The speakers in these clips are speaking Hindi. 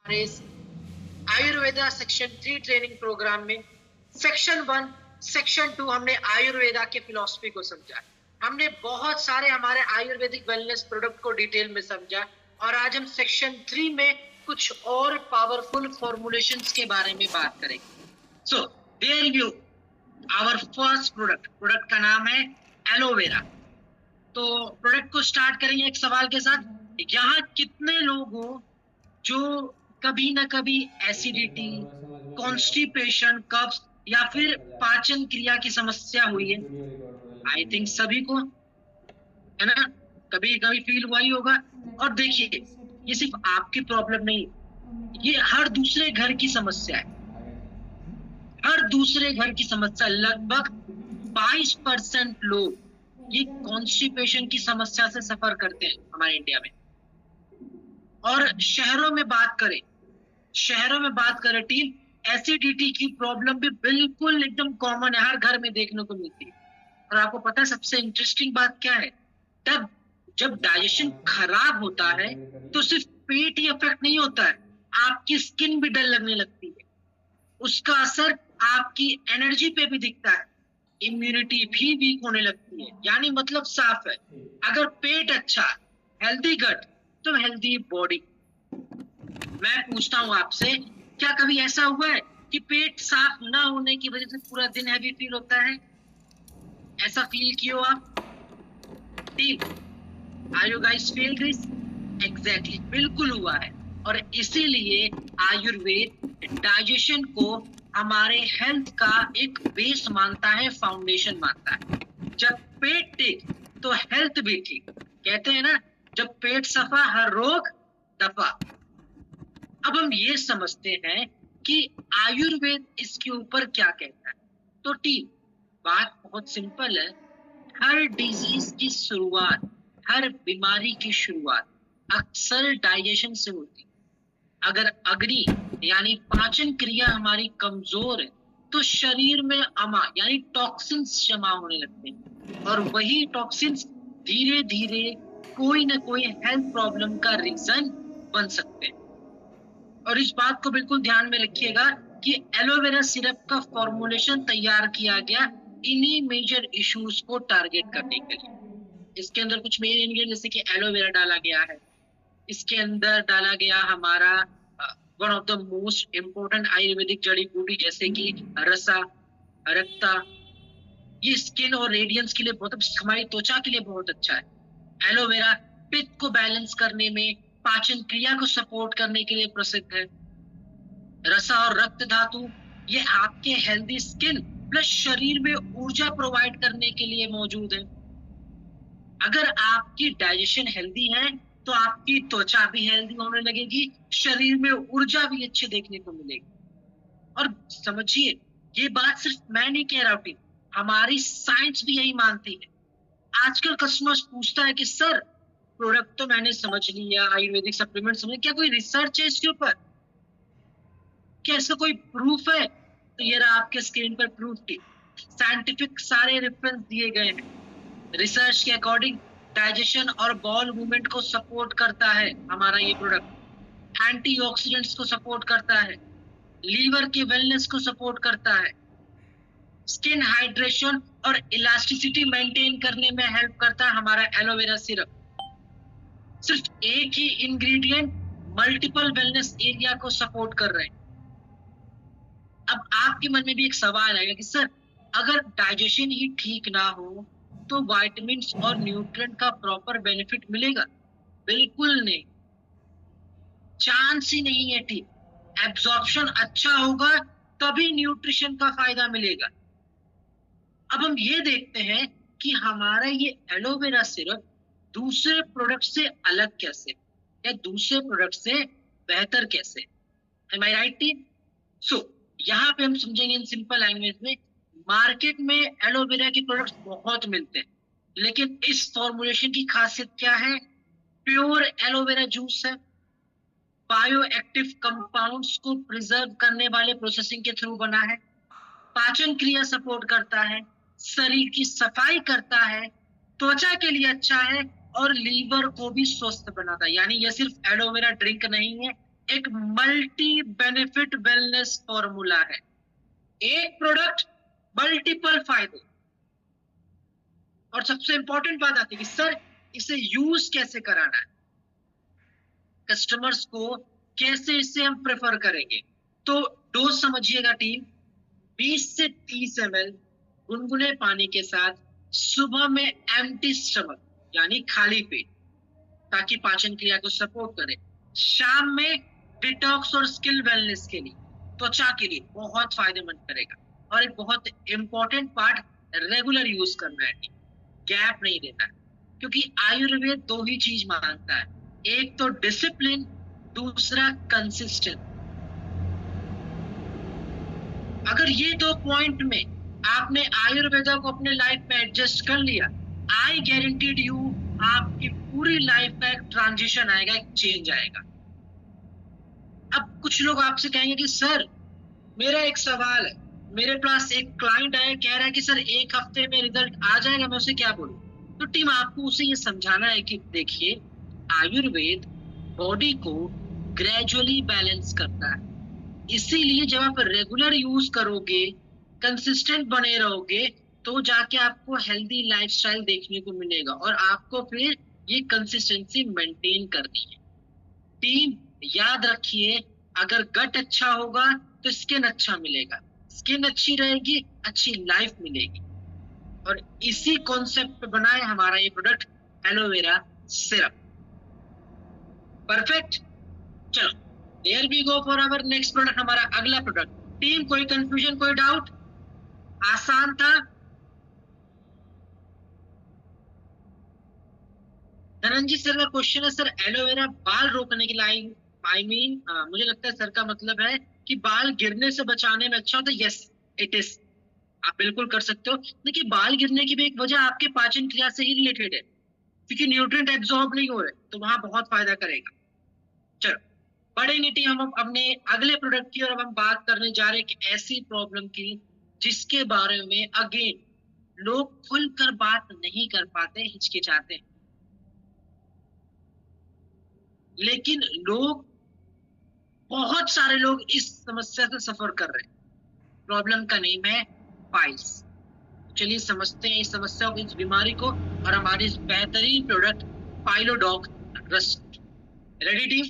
हमारे इस आयुर्वेदा सेक्शन 3 ट्रेनिंग प्रोग्राम में सेक्शन 1, सेक्शन 2 हमने आयुर्वेदा के फिलॉसफी को समझा। हमने बहुत सारे हमारे आयुर्वेदिक वेलनेस प्रोडक्ट को डिटेल में समझा और आज हम सेक्शन 3 में कुछ और पावरफुल फॉर्मुलेशंस के बारे में बात करेंगे। So there you our first product का नाम है एलोवेरा। तो प्रोडक्ट को स्टार्ट करेंगे एक सवाल के साथ, यहाँ कितने लोग हो जो कभी ना कभी एसिडिटी, कॉन्स्टिपेशन, कब्ज या फिर पाचन क्रिया की समस्या हुई है? आई थिंक सभी को, है ना, कभी कभी फील हुआ ही होगा। और देखिए, ये सिर्फ आपकी प्रॉब्लम नहीं, ये हर दूसरे घर की समस्या है। हर दूसरे घर की समस्या, लगभग 22% लोग ये कॉन्स्टिपेशन की समस्या से सफर करते हैं हमारे इंडिया में। और शहरों में बात करें टीम, एसिडिटी की प्रॉब्लम भी बिल्कुल एकदम कॉमन है, हर घर में देखने को मिलती है। और आपको पता है सबसे इंटरेस्टिंग बात क्या है? तब जब डाइजेशन खराब होता है तो सिर्फ पेट ही अफेक्ट नहीं होता है, आपकी स्किन भी डल लगने लगती है। उसका असर आपकी एनर्जी पे भी दिखता है, इम्यूनिटी भी वीक होने लगती है। यानी मतलब साफ है, अगर पेट अच्छा, हेल्दी गट तो हेल्दी बॉडी। मैं पूछता हूं आपसे, क्या कभी ऐसा हुआ है कि पेट साफ ना होने की वजह से पूरा दिन हैवी फील होता है? ऐसा फील किया आप? Are you guys feel this? Exactly, बिल्कुल हुआ है। और इसीलिए आयुर्वेद डाइजेशन को हमारे हेल्थ का एक बेस मानता है, फाउंडेशन मानता है। जब पेट ठीक तो हेल्थ भी ठीक। कहते हैं ना, जब पेट सफा हर रोग दफा। अब हम ये समझते हैं कि आयुर्वेद इसके ऊपर क्या कहता है। तो टीम, बात बहुत सिंपल है। हर डिजीज की शुरुआत, हर बीमारी की शुरुआत अक्सर डाइजेशन से होती है। अगर अग्नि यानी पाचन क्रिया हमारी कमजोर है तो शरीर में अमा यानी टॉक्सिन्स जमा होने लगते हैं, और वही टॉक्सिन्स धीरे धीरे कोई ना कोई हेल्थ प्रॉब्लम का रीजन बन सकते हैं। और इस बात को बिल्कुल ध्यान में रखिएगा कि एलोवेरा सिरप का फॉर्मुलेशन तैयार किया गया इन्हीं मेजर इश्यूज को टारगेट करने के लिए। इसके अंदर कुछ मेन इंग्रेडिएंट जैसे कि एलोवेरा डाला गया है, इसके अंदर डाला गया हमारा one of the most important Ayurvedic जड़ी बूटी जैसे कि रसा, रक्ता। ये स्किन और रेडियंस के लिए बहुत, हमारी त्वचा के लिए बहुत अच्छा है। एलोवेरा पित्त को बैलेंस करने में, पाचन क्रिया को सपोर्ट करने के लिए प्रसिद्ध है। रसा और रक्त धातु ये आपके हेल्दी स्किन प्लस शरीर में ऊर्जा प्रोवाइड करने के लिए मौजूद है। अगर आपकी डाइजेशन हेल्दी है तो आपकी त्वचा भी हेल्दी होने लगेगी, शरीर में ऊर्जा भी अच्छी देखने को मिलेगी। और समझिए, ये बात सिर्फ मैं नहीं कह रहा हूं, हमारी साइंस भी यही मानती है। आजकल कस्टमर्स पूछता है कि सर, प्रोडक्ट तो मैंने समझ लिया, आयुर्वेदिक सप्लीमेंट समझ, क्या कोई रिसर्च है इसके ऊपर? क्या इसका कोई प्रूफ है? तो ये रहा आपके स्क्रीन पर प्रूफ की साइंटिफिक सारे रेफरेंस दिए गए हैं। रिसर्च के अकॉर्डिंग डाइजेशन और बॉल मूवमेंट को सपोर्ट करता है हमारा ये प्रोडक्ट, एंटीऑक्सीडेंट्स को सपोर्ट करता है, लीवर के वेलनेस को सपोर्ट करता है, स्किन हाइड्रेशन और इलास्टिसिटी मेंटेन करने में हेल्प करता है हमारा एलोवेरा सिरप। सिर्फ एक ही इंग्रेडिएंट मल्टीपल वेलनेस एरिया को सपोर्ट कर रहे हैं। अब आपके मन में भी एक सवाल आएगा कि सर, अगर डाइजेशन ही ठीक ना हो तो विटामिन्स और न्यूट्रिएंट का प्रॉपर बेनिफिट मिलेगा? बिल्कुल नहीं, चांस ही नहीं है। ठीक, एब्जॉर्प्शन अच्छा होगा तभी न्यूट्रिशन का फायदा मिलेगा। अब हम ये देखते हैं कि हमारा ये एलोवेरा सिरप दूसरे प्रोडक्ट से अलग कैसे, या दूसरे प्रोडक्ट से बेहतर कैसे। एम आई राइट टीम? सो यहाँ पे हम समझेंगे इन सिंपल लैंग्वेज में, मार्केट में एलोवेरा के प्रोडक्ट्स बहुत मिलते हैं, लेकिन इस फॉर्मुलेशन की खासियत क्या है? प्योर एलोवेरा जूस है, बायो एक्टिव कंपाउंड्स को प्रिजर्व करने वाले प्रोसेसिंग के थ्रू बना है, पाचन क्रिया सपोर्ट करता है, शरीर की सफाई करता है, त्वचा के लिए अच्छा है और लीवर को भी स्वस्थ बनाता है। यानी यह सिर्फ एलोवेरा ड्रिंक नहीं है, एक मल्टी बेनिफिट वेलनेस फॉर्मूला है। एक प्रोडक्ट, मल्टीपल फायदे। और सबसे इंपॉर्टेंट बात आती है कि सर इसे यूज कैसे कराना है, कस्टमर्स को कैसे इसे हम प्रेफर करेंगे। तो डोज समझिएगा टीम, 20 से 30 ml गुनगुने पानी के साथ सुबह में एम्प्टी स्टमक यानी खाली पेट, ताकि पाचन क्रिया को सपोर्ट करे। शाम में डिटॉक्स और स्किन वेलनेस के लिए, त्वचा के लिए बहुत फायदेमंद करेगा। और एक बहुत इंपॉर्टेंट पार्ट, रेगुलर यूज करना है, गैप नहीं देना है, क्योंकि आयुर्वेद दो ही चीज मांगता है, एक तो डिसिप्लिन, दूसरा कंसिस्टेंट। अगर ये दो पॉइंट में आपने आयुर्वेदा को अपने लाइफ में एडजस्ट कर लिया, आई गारंटीड यू आपकी पूरी लाइफ का एक ट्रांजिशन आएगा, एक चेंज आएगा। अब कुछ लोग आपसे कहेंगे कि सर मेरा एक सवाल है, मेरे पास एक क्लाइंट आया, कह रहा है कि सर 1 हफ्ते में रिजल्ट आ जाएगा, मैं उसे क्या बोलूं। तो टीम आपको उसे ये समझाना है कि देखिए आयुर्वेद बॉडी को ग्रेजुअली बैलेंस करता है, इसीलिए जब आप रेगुलर यूज करोगे, कंसिस्टेंट बने रहोगे, तो जाके आपको हेल्दी लाइफस्टाइल देखने को मिलेगा और आपको फिर ये कंसिस्टेंसी मेंटेन करनी है। टीम याद रखिए, अगर गट अच्छा होगा तो स्किन अच्छा मिलेगा, स्किन अच्छी रहेगी, अच्छी लाइफ मिलेगी। और इसी कॉन्सेप्ट पे बना है हमारा ये प्रोडक्ट एलोवेरा सिरप। परफेक्ट। चलो there we go for our next product, हमारा अगला प्रोडक्ट। टीम कोई कंफ्यूजन, कोई डाउट? आसान था। धनंजय सर का क्वेश्चन है, सर एलोवेरा बाल रोकने के लिए, मुझे लगता है सर का मतलब है कि बाल गिरने से बचाने में अच्छा होता है। यस इट इज, आप बिल्कुल कर सकते हो। देखिए बाल गिरने की भी एक वजह आपके पाचन क्रिया से ही रिलेटेड है, क्योंकि न्यूट्रिएंट एब्जॉर्ब नहीं हो रहे, तो वहां बहुत फायदा करेगा। चलो बढ़ेंगे टीम हम अपने अगले प्रोडक्ट की, और अब हम बात करने जा रहे हैं कि ऐसी प्रॉब्लम की जिसके बारे में अगेन लोग खुलकर बात नहीं कर पाते, हिचकिचाते हैं, लेकिन लोग, बहुत सारे लोग इस समस्या से सफर कर रहे हैं। प्रॉब्लम का नेम है पाइल्स। चलिए समझते हैं इस समस्या को, इस बीमारी को, और हमारी इस बेहतरीन प्रोडक्ट पाइलोडॉक रस्ट। Ready team?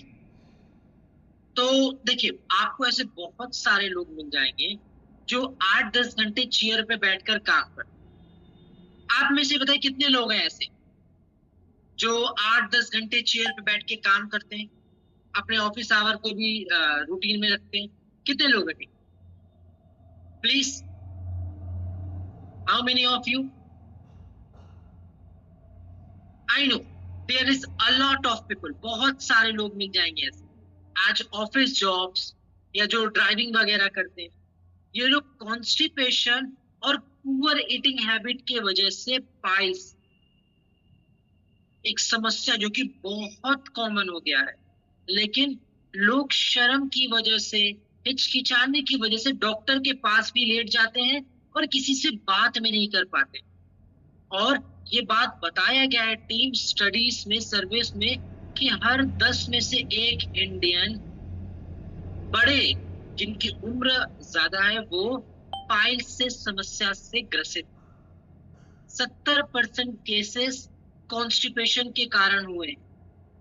तो देखिए आपको ऐसे बहुत सारे लोग मिल जाएंगे जो 8-10 घंटे चेयर पे बैठकर काम करते हैं। आप में से बताइए कितने लोग हैं ऐसे जो 8-10 घंटे चेयर पे बैठ के काम करते हैं, अपने ऑफिस आवर को भी रूटीन में रखते हैं? कितने लोग हैं? Please, how many of you? I know there is a lot of people, बहुत सारे लोग मिल जाएंगे ऐसे। आज ऑफिस जॉब्स या जो ड्राइविंग वगैरह करते हैं, ये लोग कॉन्स्टिपेशन और पुअर ईटिंग हैबिट की वजह से पाइल्स, एक समस्या जो कि बहुत कॉमन हो गया है, लेकिन लोग शर्म की वजह से, हिचकिचाने की वजह से डॉक्टर के पास भी लेट जाते हैं और किसी से बात में नहीं कर पाते। और ये बात बताया गया है टीम स्टडीज में, सर्वेस में, कि हर 10 में से 1 इंडियन बड़े जिनकी उम्र ज्यादा है वो पाइल्स से समस्या से ग्रसित। 70% केसेस कॉन्स्टिपेशन के कारण हुए।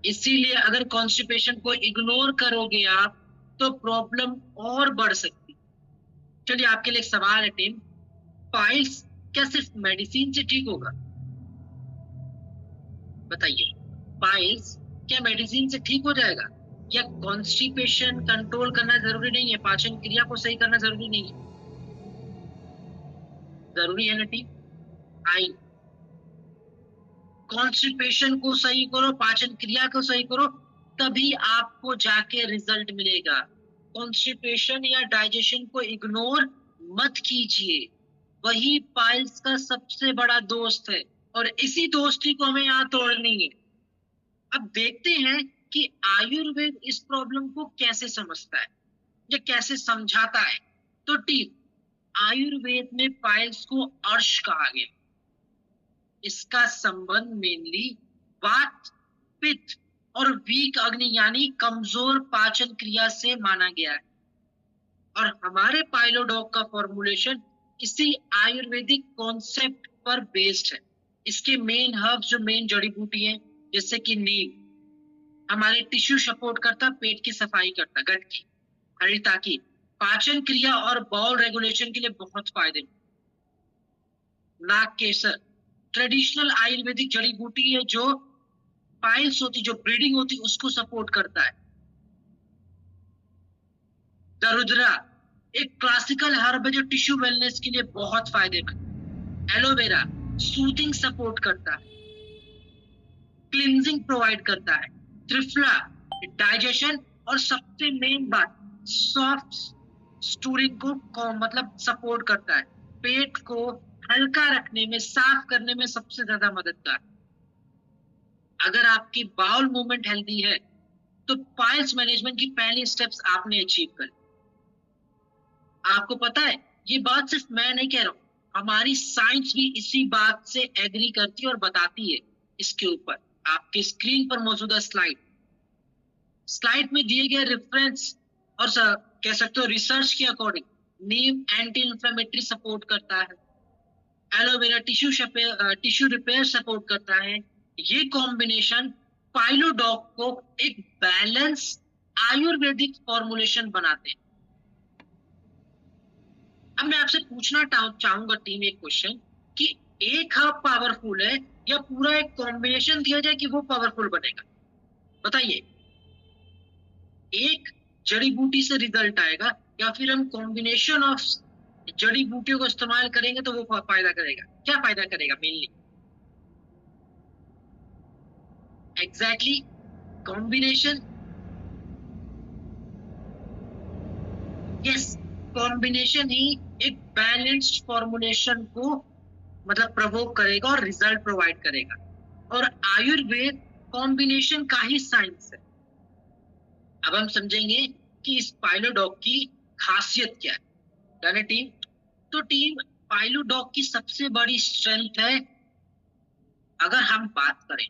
इसीलिए अगर कॉन्स्टिपेशन को इग्नोर करोगे आप तो प्रॉब्लम और बढ़ सकती। चलिए आपके लिए एक सवाल है टीम, पाइल्स क्या सिर्फ मेडिसिन से ठीक होगा? बताइए, पाइल्स क्या मेडिसिन से ठीक हो जाएगा, या कॉन्स्टिपेशन कंट्रोल करना जरूरी नहीं है, पाचन क्रिया को सही करना जरूरी नहीं है? जरूरी है ना टीम? आई, कॉन्स्टिपेशन को सही करो, पाचन क्रिया को सही करो, तभी आपको जाके रिजल्ट मिलेगा। कॉन्स्टिपेशन या डाइजेशन को इग्नोर मत कीजिए, वही पाइल्स का सबसे बड़ा दोस्त है, और इसी दोस्ती को हमें यहाँ तोड़नी है। अब देखते हैं कि आयुर्वेद इस प्रॉब्लम को कैसे समझता है या कैसे समझाता है। तो टीम आयुर्वेद में पाइल्स को अर्श कहा गया। इसका संबंध मेनली वात, पित्त और वीक अग्नि यानी कमजोर पाचन क्रिया से माना गया है। और हमारे पाइलोडॉग का फॉर्मुलेशन इसी आयुर्वेदिक कॉन्सेप्ट पर बेस्ड है। इसके मेन हर्ब्स जो मेन जड़ी बूटी है, जैसे कि नीम हमारे टिश्यू सपोर्ट करता, पेट की सफाई करता, गट की, हरिता की, पाचन क्रिया और बाउल रेगुलेशन के लिए बहुत फायदेमंद। नाग केसर ट्रेडिशनल आयुर्वेदिक जड़ी बूटी है जो पाइल्स होती, जो ब्लीडिंग होती, उसको सपोर्ट करता है। दरुद्रा एक क्लासिकल हर्ब है जो टिश्यू वेलनेस के लिए बहुत फायदेमंद। एलोवेरा सूथिंग सपोर्ट करता है, क्लींजिंग प्रोवाइड करता है। त्रिफला डाइजेशन और सबसे मेन बात सॉफ्ट स्टूरिंग को मतलब सपोर्ट करता है, पेट को हल्का रखने में, साफ करने में सबसे ज्यादा मददगार। अगर आपकी बाउल मूवमेंट हेल्दी है तो पाइल्स मैनेजमेंट की पहली स्टेप्स आपने अचीव कर। आपको पता है ये बात सिर्फ मैं नहीं कह रहा हूं, हमारी साइंस भी इसी बात से एग्री करती है और बताती है। इसके ऊपर आपके स्क्रीन पर मौजूदा स्लाइड में दिए गए रेफरेंस और कह सकते हो रिसर्च के अकॉर्डिंग नीम एंटी इंफ्लेमेटरी सपोर्ट करता है, एलोवेरा टिश्यू रिपेयर सपोर्ट करता है। ये कॉम्बिनेशन पाइलोडॉग को एक बैलेंस आयुर्वेदिक फॉर्मुलेशन बनाते हैं। अब मैं आपसे पूछना चाहूंगा टीम एक क्वेश्चन कि एक हर्ब पावरफुल है या पूरा एक कॉम्बिनेशन दिया जाए कि वो पावरफुल बनेगा? बताइए, एक जड़ी बूटी से रिजल्ट आएगा या फिर हम कॉम्बिनेशन ऑफ जड़ी बूटियों को इस्तेमाल करेंगे तो वो फायदा करेगा? क्या फायदा करेगा mainly? Exactly combination. Yes, combination ही एक बैलेंस्ड फॉर्मुलेशन को मतलब प्रवोक करेगा और रिजल्ट प्रोवाइड करेगा। और आयुर्वेद कॉम्बिनेशन का ही साइंस है। अब हम समझेंगे कि इस पाइलोडॉग की खासियत क्या है। डन है टीम? तो टीम, पाइलोडॉग की सबसे बड़ी स्ट्रेंथ है, अगर हम बात करें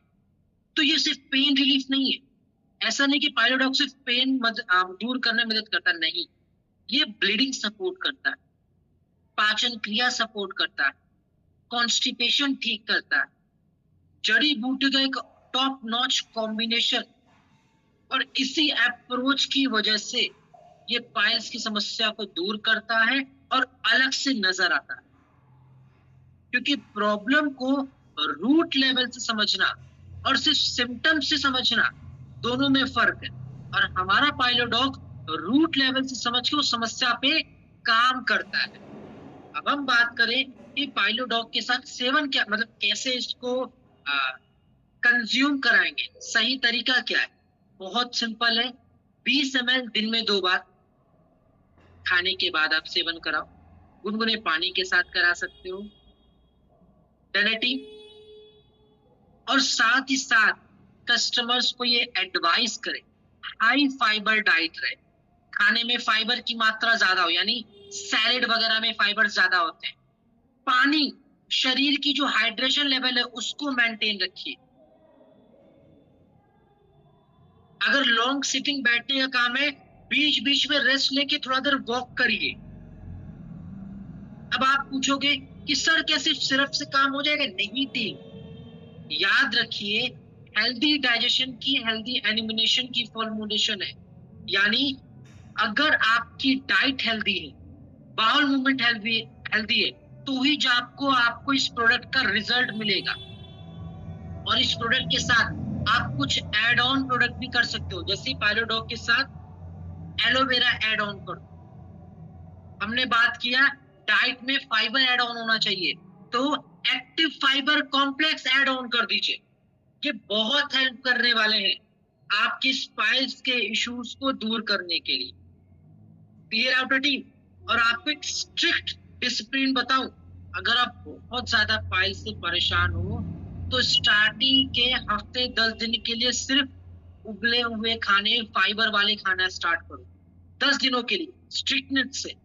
तो ये सिर्फ पेन रिलीफ नहीं है। ऐसा नहीं कि पाइलोडॉग सिर्फ पेन दूर करने में मदद करता, नहीं, ये ब्लीडिंग सपोर्ट करता है, पाचन क्रिया सपोर्ट करता है, कॉन्स्टिपेशन ठीक करता है। जड़ी बूटी का एक टॉप नॉच कॉम्बिनेशन, और इसी अप्रोच की वजह से ये पाइल्स की समस्या को दूर करता है और अलग से नजर आता है। क्योंकि प्रॉब्लम को रूट लेवल से समझना और सिर्फ सिम्टम्स से समझना, दोनों में फर्क है। और हमारा पाइलोडॉग रूट लेवल से समझ के उस समस्या पे काम करता है। अब हम बात करें कि पाइलोडॉग के साथ सेवन क्या, मतलब कैसे इसको कंज्यूम कराएंगे, सही तरीका क्या है? बहुत सिंपल है, 20 ml दिन में 2 बार खाने के बाद आप सेवन कराओ। गुनगुने पानी के साथ करा सकते हो। डनेटी, और साथ ही साथ कस्टमर्स को ये एडवाइस करें हाई फाइबर डाइट रहे, खाने में फाइबर की मात्रा ज्यादा हो, यानी सैलेड वगैरह में फाइबर ज्यादा होते हैं। पानी, शरीर की जो हाइड्रेशन लेवल है उसको मेंटेन रखिए। अगर लॉन्ग सिटिंग बैठने का काम है, बीच बीच में रेस्ट लेके थोड़ा देर वॉक करिए। अब आप पूछोगे कि सर क्या सिर्फ सिरप से काम हो जाएगा? नहीं टीम, याद रखिए हेल्दी डाइजेशन की, हेल्दी एलिमिनेशन की फॉर्मुलेशन है। यानी अगर आपकी डाइट हेल्दी है, बाउल मूवमेंट हेल्दी है, तो ही आपको इस प्रोडक्ट का रिजल्ट मिलेगा। और इस प्रोडक्ट के साथ आप कुछ एड ऑन प्रोडक्ट भी कर सकते हो, जैसे पाइलोडॉग के साथ एलोवेरा एड ऑन करो। हमने बात किया डाइट में फाइबर एड ऑन होना चाहिए, तो active fibre complex add on कर दीजिए। ये बहुत हेल्प करने वाले हैं आपकी स्पाइल्स के इश्यूज को दूर करने के लिए। Clear out team? और आपको एक स्ट्रिक्ट डिसिप्लिन बताऊं, अगर आप बहुत ज्यादा पाइल्स से परेशान हो तो स्टार्टिंग के हफ्ते 10 दिन के लिए सिर्फ उबले हुए खाने, फाइबर वाले खाना स्टार्ट करो 10 दिनों के लिए स्ट्रिक्टनेस से।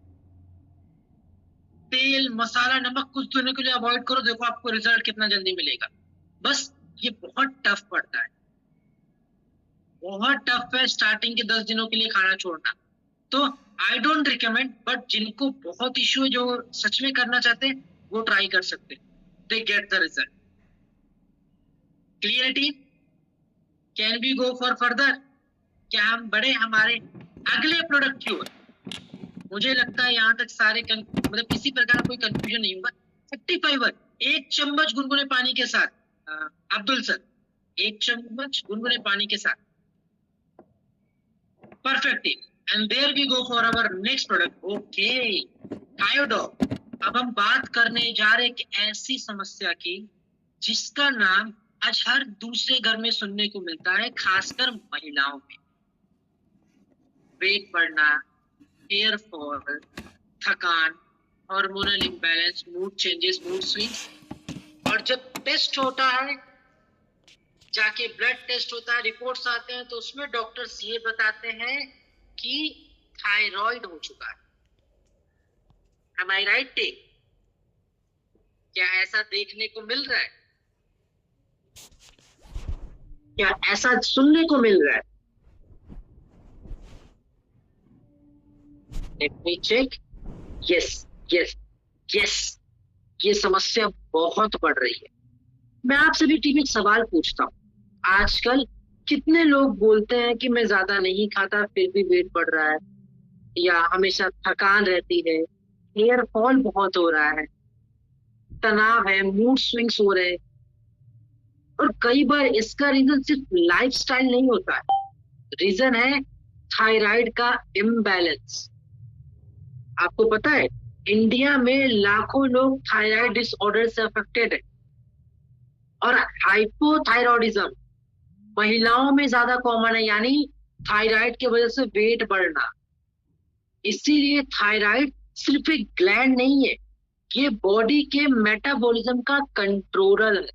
तेल, मसाला, नमक कुछ दिनों के लिए अवॉइड करो, देखो आपको रिजल्ट कितना जल्दी मिलेगा। बस ये बहुत टफ पड़ता है। बहुत टफ है स्टार्टिंग के 10 दिनों के लिए खाना छोड़ना। तो आई डोंट रिकमेंड, बट जिनको बहुत इश्यू है, जो सच में करना चाहते हैं, वो ट्राई कर सकते हैं, they get the result. Clarity? Can we go for further? क्या हम बढ़े हमारे अगले प्रोडक्ट की ओर? मुझे लगता है यहाँ तक सारे मतलब किसी प्रकार का कोई कंफ्यूजन नहीं होगा। 35 1 चम्मच गुनगुने पानी के साथ, अब्दुल सर, 1 चम्मच गुनगुने पानी के साथ, perfectly. And there we go for our next product. Okay, थायोडॉग। अब हम बात करने जा रहे एक ऐसी समस्या की जिसका नाम आज हर दूसरे घर में सुनने को मिलता है, खासकर महिलाओं में। वेट बढ़ना, हेयर फॉल, थकान, hormonal imbalance, mood changes, mood swings. और जब टेस्ट होता है, जाके ब्लड टेस्ट होता है, रिपोर्ट्स आते हैं, तो उसमें डॉक्टर्स ये बताते हैं कि थायराइड हो चुका है। Am I right, tech? क्या ऐसा देखने को मिल रहा है? क्या ऐसा सुनने को मिल रहा है? Let me check. Yes, yes, yes. ये समस्या बहुत बढ़ रही है। मैं आपसे भी टीम एक सवाल पूछता हूँ, आजकल कितने लोग बोलते हैं कि मैं ज्यादा नहीं खाता फिर भी वेट बढ़ रहा है, या हमेशा थकान रहती है, हेयर फॉल बहुत हो रहा है, तनाव है, मूड स्विंग्स हो रहे हैं। और कई बार इसका रीजन सिर्फ लाइफस्टाइल नहीं होता है, रीजन है थायराइड का इम्बैलेंस। आपको पता है इंडिया में लाखों लोग थायराइड डिसऑर्डर से अफेक्टेड है, और हाइपोथायरॉयडिज्म महिलाओं में ज्यादा कॉमन है, यानी थायराइड की वजह से वेट बढ़ना। इसीलिए थायराइड सिर्फ एक ग्लैंड नहीं है, ये बॉडी के मेटाबॉलिज्म का कंट्रोलर है,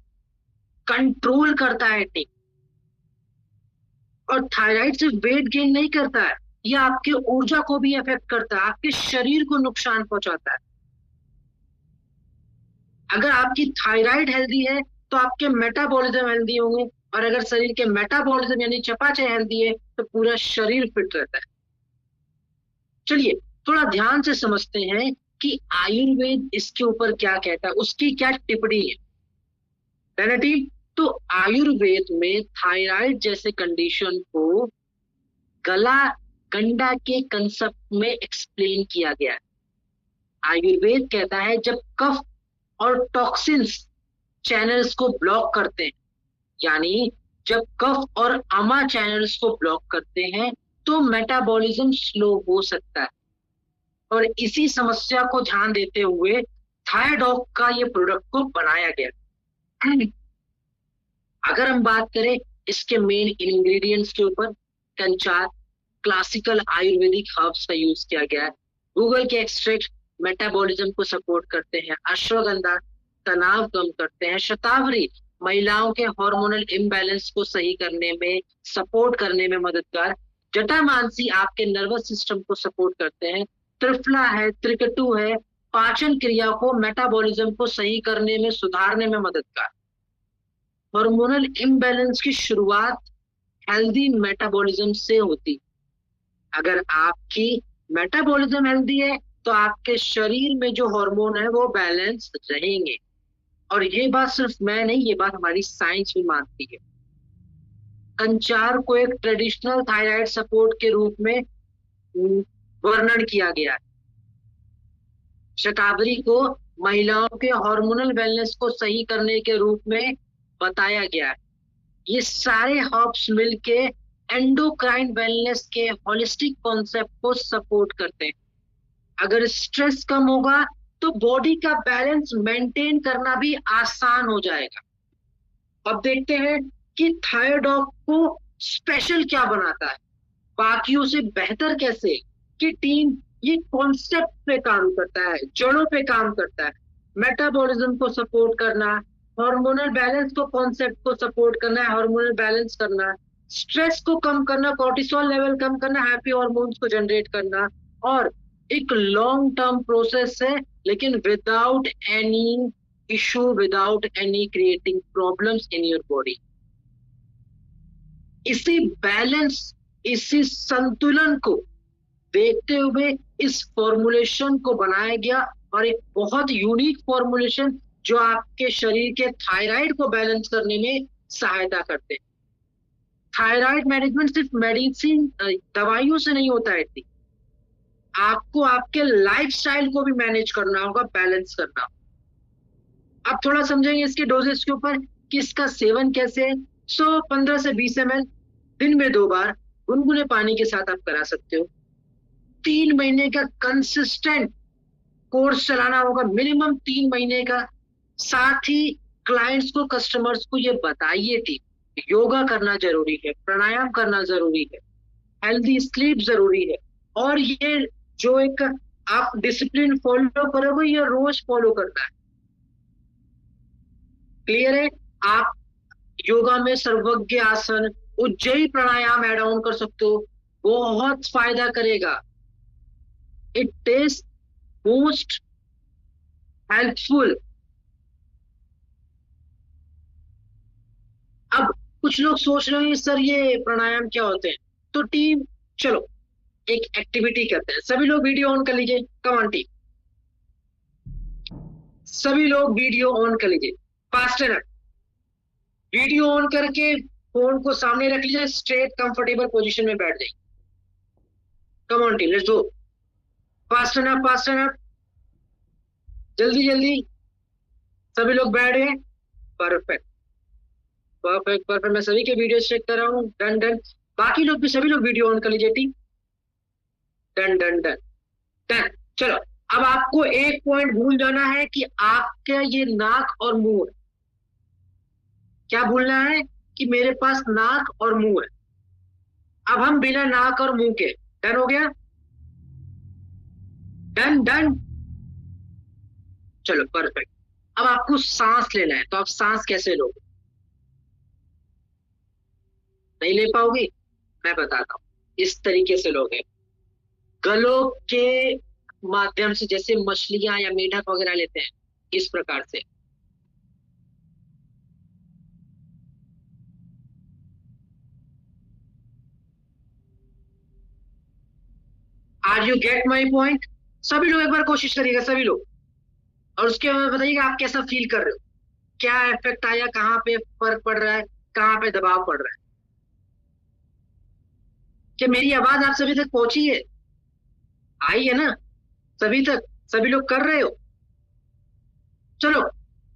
कंट्रोल करता है टिक। और थायराइड सिर्फ वेट गेन नहीं करता है, ये आपके ऊर्जा को भी अफेक्ट करता है, आपके शरीर को नुकसान पहुंचाता है। अगर आपकी थायराइड हेल्दी है तो आपके मेटाबॉलिज्म हेल्दी होंगे, और अगर शरीर के मेटाबॉलिज्म यानी चयापचय हेल्दी है तो पूरा शरीर फिट रहता है। चलिए थोड़ा ध्यान से समझते हैं कि आयुर्वेद इसके ऊपर क्या कहता है, उसकी क्या टिप्पणी है। तो आयुर्वेद में थायराइड जैसे कंडीशन को गला गंडा के कंसेप्ट में एक्सप्लेन किया गया है। आयुर्वेद कहता है जब कफ और टॉक्सिन्स चैनल्स को ब्लॉक करते हैं, यानी जब कफ और आमा चैनल्स को ब्लॉक करते हैं तो मेटाबॉलिज्म स्लो हो सकता है। और इसी समस्या को ध्यान देते हुए थायडॉग का ये प्रोडक्ट को बनाया गया। अगर हम बात करें इसके मेन इंग्रेडिएंट्स के ऊपर, कंचार क्लासिकल आयुर्वेदिक हर्ब्स का यूज किया गया है, गूगल के एक्सट्रैक्ट मेटाबॉलिज्म को सपोर्ट करते हैं, अश्वगंधा तनाव कम करते हैं, शतावरी महिलाओं के हार्मोनल इम्बैलेंस को सही करने में सपोर्ट करने में मददगार, जटामांसी आपके नर्वस सिस्टम को सपोर्ट करते हैं, त्रिफला है, त्रिकटु है, पाचन क्रिया को मेटाबॉलिज्म को सही करने में सुधारने में मददगार। हार्मोनल इम्बैलेंस की शुरुआत हेल्दी मेटाबॉलिज्म से होती। अगर आपकी मेटाबॉलिज्म हेल्दी है तो आपके शरीर में जो हार्मोन है वो बैलेंस रहेंगे। और ये बात सिर्फ मैं नहीं, ये बात हमारी साइंस भी मानती है। कंचार को एक ट्रेडिशनल थायराइड सपोर्ट के रूप में वर्णन किया गया है। शतावरी को महिलाओं के हार्मोनल वेलनेस को सही करने के रूप में बताया गया है। ये सारे हर्ब्स मिलके एंडोक्राइन वेलनेस के होलिस्टिक कॉन्सेप्ट को सपोर्ट करते हैं। अगर स्ट्रेस कम होगा तो बॉडी का बैलेंस मेंटेन करना भी आसान हो जाएगा। अब देखते हैं कि थायरॉइड को स्पेशल क्या बनाता है, बाकियों से बेहतर कैसे, कि टीम ये कॉन्सेप्ट पे काम करता है, जड़ों पे काम करता है। मेटाबॉलिज्म को सपोर्ट करना, हार्मोनल बैलेंस को कॉन्सेप्ट को सपोर्ट करना है, हार्मोनल बैलेंस करना, स्ट्रेस को कम करना, कोर्टिसोल लेवल कम करना, हैप्पी हार्मोन्स को जनरेट करना। और एक लॉन्ग टर्म प्रोसेस है, लेकिन without any issue, without any creating problems in your body. इसी बैलेंस, इसी संतुलन को देखते हुए इस फॉर्मुलेशन को बनाया गया, और एक बहुत यूनिक फॉर्मुलेशन जो आपके शरीर के थायराइड को बैलेंस करने में सहायता करते हैं। थायराइड मैनेजमेंट सिर्फ मेडिसिन दवाइयों से नहीं होता है, आपको आपके लाइफस्टाइल को भी मैनेज करना होगा, बैलेंस करना होगा। अब थोड़ा समझेंगे इसके डोजेस के ऊपर कि इसका सेवन कैसे है। 15 से 20 ml दिन में 2 बार गुनगुने पानी के साथ आप करा सकते हो। 3 महीने का कंसिस्टेंट कोर्स चलाना होगा, मिनिमम 3 महीने का। साथ ही क्लाइंट्स को, कस्टमर्स को ये बताइए कि योगा करना जरूरी है, प्राणायाम करना जरूरी है, हेल्दी स्लीप जरूरी है, और ये जो एक आप डिसिप्लिन फॉलो करोगे ये रोज फॉलो करना है। क्लियर है? आप योगा में सर्वज्ञ आसन, उज्जयी प्राणायाम ऐड ऑन कर सकते हो, बहुत फायदा करेगा। It is most helpful. अब कुछ लोग सोच रहे हैं सर ये प्राणायाम क्या होते हैं, तो टीम चलो एक एक्टिविटी करते हैं। सभी लोग वीडियो ऑन कर लीजिए, कम ऑन टीम, सभी लोग वीडियो ऑन कर लीजिए, फास्ट एनफ। वीडियो ऑन करके फोन को सामने रख लीजिए, स्ट्रेट कंफर्टेबल पोजीशन में बैठ जाइए। Come on team, let's go, fast enough, fast enough, जल्दी जल्दी। सभी लोग बैठ गए, परफेक्ट परफेक्ट परफेक्ट। मैं सभी के वीडियो चेक कर रहा हूँ, डन डन। बाकी लोग भी सभी लोग वीडियो ऑन कर लीजिए team, done done done done. चलो अब आपको एक पॉइंट भूल जाना है कि आपका ये नाक और मुंह है। क्या भूलना है? कि मेरे पास नाक और मुंह है। अब हम बिना नाक और मुंह के, डन हो गया, डन डन। चलो परफेक्ट। अब आपको सांस लेना है, तो आप सांस कैसे लोगे? नहीं ले पाओगे, मैं बताता हूं, इस तरीके से लोगे, गलों के माध्यम से, जैसे मछलियां या मेढक वगैरह लेते हैं, इस प्रकार से। Are you get my point? सभी लोग एक बार कोशिश करिएगा, सभी लोग, और उसके बाद बताइएगा आप कैसा फील कर रहे हो, क्या इफेक्ट आया, कहाँ पे फर्क पड़ रहा है, कहाँ पे दबाव पड़ रहा है। क्या मेरी आवाज आप सभी तक पहुंची है? आई है ना सभी तक? सभी लोग कर रहे हो? चलो